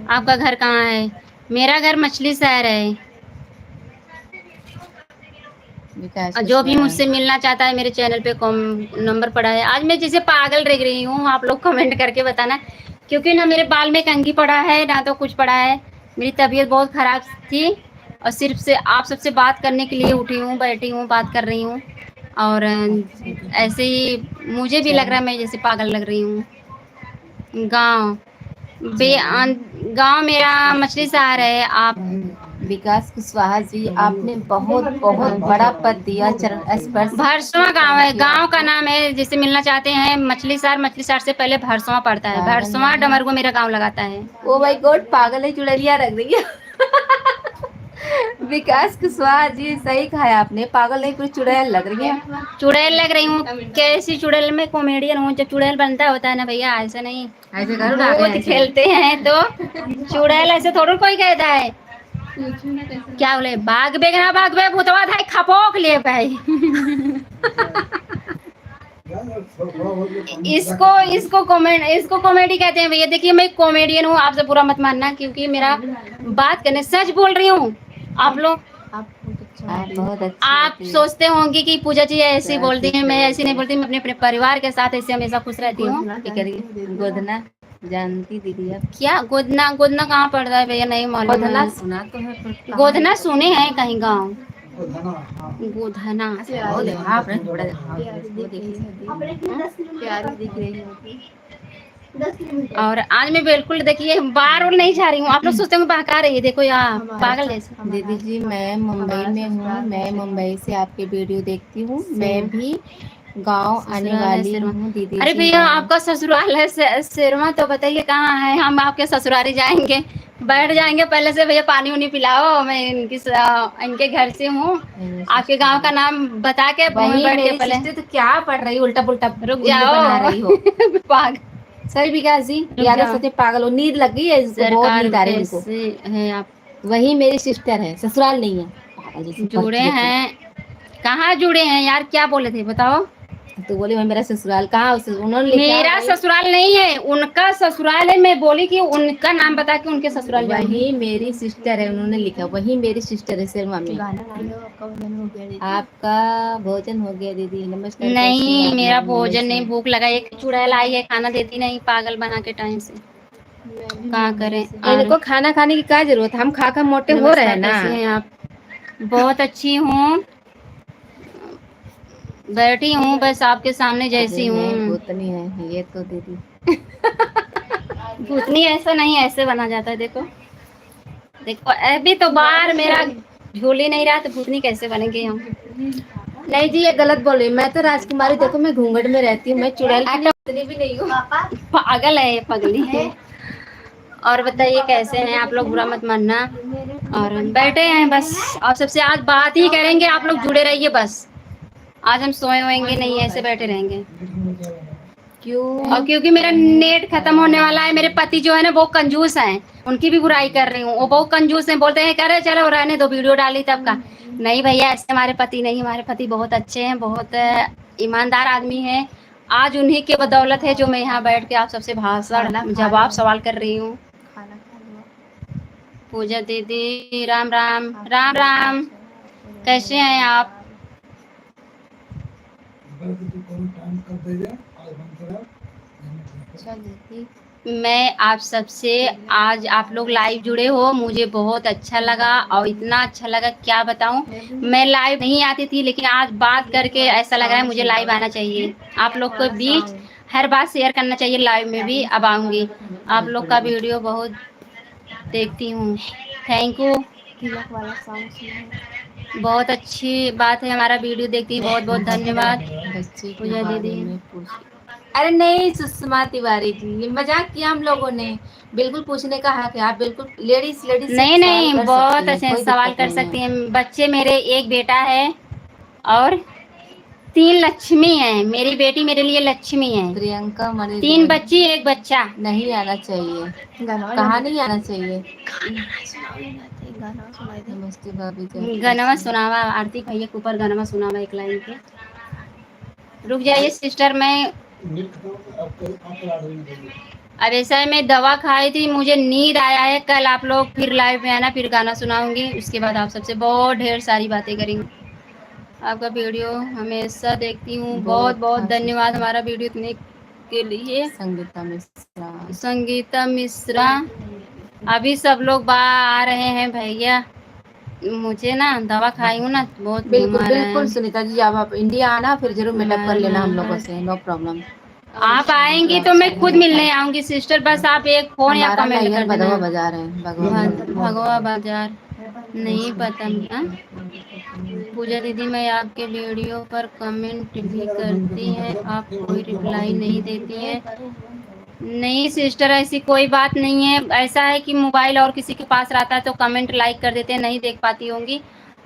आपका घर कहाँ है? मेरा घर मछली शहर है। विकास और जो भी कुशवाहा। मुझसे मिलना चाहता है, मेरे चैनल पे नंबर पड़ा है। आज मैं जैसे पागल रह रही हूँ, आप लोग कमेंट करके बताना, क्योंकि ना मेरे बाल में कंघी पड़ा है ना तो कुछ पड़ा है। मेरी तबीयत बहुत खराब थी और सिर्फ से आप सबसे बात करने के लिए उठी हूँ, बैठी हूँ, बात कर रही हूँ। और ऐसे ही मुझे भी लग रहा है मैं जैसे पागल लग रही हूँ। गाँव गाँव मेरा मछली शहर है। आप विकास कुशवाहा जी, आपने बहुत बहुत बड़ा पद दिया चरण स्पर्श। भरसवा गांव है, गांव का नाम है। जिसे मिलना चाहते हैं मछली शहर, मछली शहर से पहले भरसवा पड़ता है। भरसवा डमरगो मेरा गांव लगाता है। ओ माय गॉड, पागल है, चुड़ैलिया रख रही है। विकास कुशवाहा जी, सही कहा है आपने, पागल नहीं, पूरी चुड़ैल लग रही है। चुड़ैल लग रही हूँ? कैसी चुड़ैल? में कॉमेडियन हूँ, जब चुड़ैल बनता होता है ना भैया, ऐसा नहीं। ऐसे करो ना, भूत खेलते हैं तो चुड़ैल ऐसे थोड़ा कोई कहता है। क्या बोले, भाग बेगना भाग बे भूतवा था खपोक ले भाई। इसको कॉमेडी कहते हैं भैया। देखिए मैं कॉमेडियन हूँ, आपसे बुरा मत मानना, क्योंकि मेरा बात करने सच बोल रही हूँ। आप लोग बहुत अच्छे आप सोचते होंगे कि पूजा जी ऐसी बोलती है, मैं ऐसी नहीं बोलती। मैं अपने अपने परिवार के साथ ऐसे हमेशा खुश रहती हूँ। गोदना जानती दीदी आप। क्या गोदना? गोदना कहाँ पड़ता है भैया? नहीं मालूम गोधना है। सुना तो है पर कहाँ गोधना है? सुने हैं कहीं गाँव। गोधना। वो देखा आपने थोड़ा देखा प्यारी वो दिख रही देखिए। है, प्यारी दिख रही होगी। और आज मैं बिल्कुल देखिए बार और नहीं जा रही हूँ। आप लोग सोचते हैं मैं बहका रही है, देखो यहाँ पागल जैसे। दीदी जी मैं मुंबई में हूँ, मैं मुंबई से आपके वीडियो देखती हूँ। मैं भी गांव आने ससुराल है वाली सिरवा। हूँ दीदी अरे जी। भैया मैं आपका ससुराल है सिरवा, तो बताइए कहाँ है? हम आपके ससुरारी जाएंगे, बैठ जाएंगे। पहले से भैया पानी उनी पिलाओ। मैं इनके घर से हूँ। आपके गांव का नाम बता के वही बैठ के मेरी पहले सिस्टर तो क्या पढ़ रही उल्टा पुल्टा रुक उल्लू बना जाओ। रही हो। पागल। सर विकास जी रुक यादव जाओ। सच पागल हो, नींद लग गई है इसको, बहुत सरकार नींद आ रही है इनको। कैसे है आप? वही मेरी सिस्टर है, ससुराल नहीं है। पागल जैसी जुड़े पढ़ती है तू। हैं? कहाँ जुड़े हैं यार? क्या बोले थे बताओ? तो बोली वही मेरा ससुराल कहाँ, उन्होंने लिखा मेरा वही। ससुराल नहीं है, उनका ससुराल है। मैं बोली कि उनका नाम बता के उनके ससुराल जाऊंगी। वही मेरी सिस्टर है, उन्होंने लिखा वही मेरी सिस्टर है शर्मा में। गाना गा लो, आपका भजन हो गया दीदी। आपका भोजन हो गया दीदी, नमस्कार कैसी हैं नहीं, आप? मेरा मैं मुंबई भोजन से नहीं, हूँ। भूख लगा। एक चुड़ैल आई है, खाना देती नहीं, पागल बना के टाइम से। मैं भी क्या मुंबई करें? से। और इनको खाना खाने की क्या जरूरत है, हम खा खा मोटे हो रहे हैं नमस्कार, ना। कैसी हैं आप? बहुत अच्छी हूँ, बैठी हूँ बस आपके सामने जैसी अरे नहीं हूँ। भूतनी है ये तो दीदी। भूतनी ऐसा नहीं, ऐसे बना जाता है। देखो देखो, अभी तो बाहर मेरा झोली नहीं रहा तो भूतनी कैसे बनेंगे हम? नहीं जी ये गलत बोल रही, मैं तो राजकुमारी, देखो मैं घूंघट में रहती हूँ, मैं चुड़ैल की नहीं, उतनी भी नहीं हूँ। पागल है ये, पगली है। और बताइए कैसे हैं आप लोग? बुरा मत मानना। और बैठे हैं बस, और सबसे आज बात ही करेंगे। आप लोग जुड़े रहिए बस। आज हम सोए होएंगे नहीं, ऐसे बैठे रहेंगे। क्यों? और क्योंकि मेरा नेट खत्म होने वाला है। मेरे पति जो है ना, वो कंजूस हैं। उनकी भी बुराई कर रही हूँ, वो बहुत कंजूस हैं। बोलते हैं कह रहे चलो रहने दो, वीडियो डाली तब का। नहीं भैया, ऐसे हमारे पति नहीं। हमारे पति बहुत अच्छे हैं, बहुत ईमानदार आदमी हैं। आज उन्हीं के बदौलत है जो मैं यहाँ बैठ के आप सबसे भाषण जवाब सवाल कर रही हूँ। खाना खा लो। पूजा दीदी राम राम। राम राम, कैसे हैं आप? अच्छा दीदी, मैं आप सबसे आज आप लोग लाइव जुड़े हो, मुझे बहुत अच्छा लगा। और इतना अच्छा लगा क्या बताऊं। मैं लाइव नहीं आती थी, लेकिन आज बात करके ऐसा लग रहा है मुझे लाइव आना चाहिए। आप लोग के बीच हर बात शेयर करना चाहिए। लाइव में भी अब आऊंगी। आप लोग का वीडियो बहुत देखती हूँ। Thank you. तिलक वाला सॉन्ग सुनो। बहुत अच्छी बात है, हमारा वीडियो देखती। बहुत बहुत धन्यवाद बच्चे के पूजा बारे दीदी। में पूछ। अरे नहीं सुषमा तिवारी जी, ये मजाक किया हम लोगों ने। बिल्कुल पूछने का हक है, आप बिल्कुल लेडीज लेडीज से नहीं सवाल नहीं, कर सकती बहुत हैं, अच्छे कोई सवाल दिक्कत कर नहीं है। सकती हैं। बच्चे मेरे, एक बेटा है और 3 लक्ष्मी है। मेरी बेटी मेरे लिए लक्ष्मी है। प्रियंका मणि 3 बच्ची, 1 बच्चा। नहीं आना चाहिए। गाना कहाँ नहीं आना चाहिए? गाना सुनाई दे। नमस्ते भाभी जी। गनवा सुनावा, आरती भैया के ऊपर गनवा सुनावा एक लाइन के। रुक जाइए सिस्टर, मैं अब ऐसा है, मैं दवा खाई थी, मुझे नींद आया है। कल आप लोग फिर लाइव में आना, फिर गाना सुनाऊंगी। उसके बाद आप सबसे बहुत ढेर सारी बातें करेंगे। आपका वीडियो हमेशा देखती हूँ। बहुत बहुत धन्यवाद हमारा वीडियो इतने के लिए। संगीता मिश्रा। संगीता मिश्रा। अभी सब लोग बाहर आ रहे हैं भैया। मुझे ना दवा खाई हूँ ना, बहुत घूम बिल्कुल आ रहा बिल्कुल है। सुनीता जी, अब आप इंडिया आना फिर जरूर मीटअप कर लेना हम लोगों से, नो प्रॉब्लम। आप आएंगी तो मैं खुद मिलने आऊंगी सिस्टर। बस आप एक फोन या हमारा कमेंट नैहर कर देना। भदवा बाजार है, भगवा भगवा बाजार नहीं पता। हाँ? पूजा दीदी, मैं आपके वीडियो पर कमेंट भी करती हैं, आप कोई रिप्लाई नहीं देती हैं। नहीं सिस्टर, ऐसी कोई बात नहीं है। ऐसा है कि मोबाइल और किसी के पास रहता है तो कमेंट लाइक कर देते हैं, नहीं देख पाती होंगी।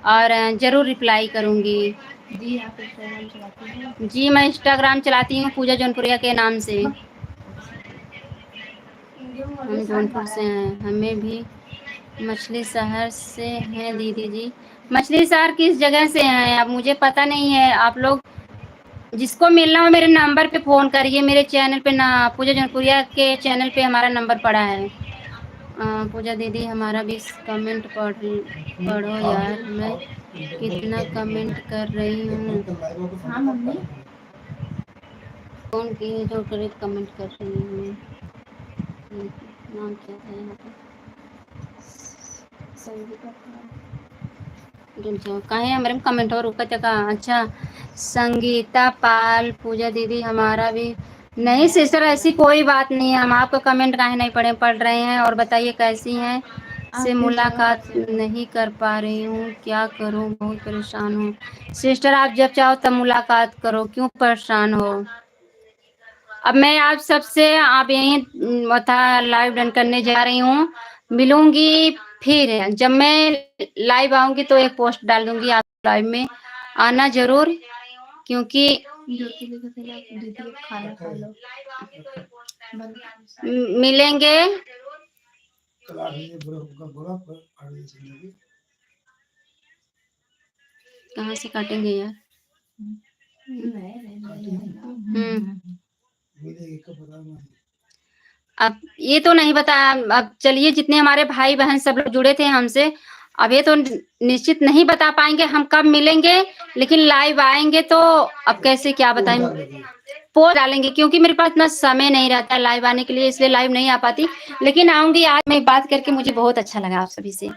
और ज़रूर रिप्लाई करूँगी। जी आप इंस्टाग्राम चलाती हैं? जी मैं इंस्टाग्राम चलाती हूँ पूजा जौनपुरिया के नाम से। हम जौनपुर से हैं, हमें भी मछली शहर से हैं दीदी जी। मछली शहर किस जगह से हैं अब मुझे पता नहीं है। आप लोग जिसको मिलना हो मेरे नंबर पे फ़ोन करिए। मेरे चैनल पे ना, पूजा जौनपुरिया के चैनल पे हमारा नंबर पड़ा है। पूजा दीदी हमारा भी कमेंट पढ़ो यार, मैं कितना कमेंट कर रही हूँ। हाँ मम्मी। कौन की है जो करेक्ट कमेंट कर रही हूँ? नाम क्या था यहाँ पे? संगीता पाल। कहे हमारे कमेंट और रुका का अच्छा संगीता पाल पूजा दीदी हमारा भी नहीं सिस्टर, ऐसी कोई बात नहीं है। हम आपका कमेंट काहे नहीं पढ़ रहे हैं। और बताइए कैसी हैं? से आप भी मुलाकात नहीं कर पा रही हूँ, क्या करूँ, बहुत परेशान हूँ। सिस्टर आप जब चाहो तब मुलाकात करो, क्यों परेशान हो। अब मैं आप सबसे आप यहीं था लाइव डन करने जा रही हूँ, मिलूंगी फिर। जब मैं लाइव आऊंगी तो एक पोस्ट डाल दूंगी, आप लाइव में आना जरूर, क्योंकि ज्योति लिखा था दीदी खाना खा लो। मिलेंगे। कहाँ से काटेंगे यार? अब ये तो नहीं बता। अब चलिए जितने हमारे भाई बहन सब लोग जुड़े थे हमसे, अब ये तो निश्चित नहीं बता पाएंगे हम कब मिलेंगे, लेकिन लाइव आएंगे तो अब कैसे क्या बताएंगे, पोस्ट डालेंगे, क्योंकि मेरे पास इतना समय नहीं रहता लाइव आने के लिए, इसलिए लाइव नहीं आ पाती। लेकिन आऊंगी। आज मैं बात करके मुझे बहुत अच्छा लगा आप सभी से।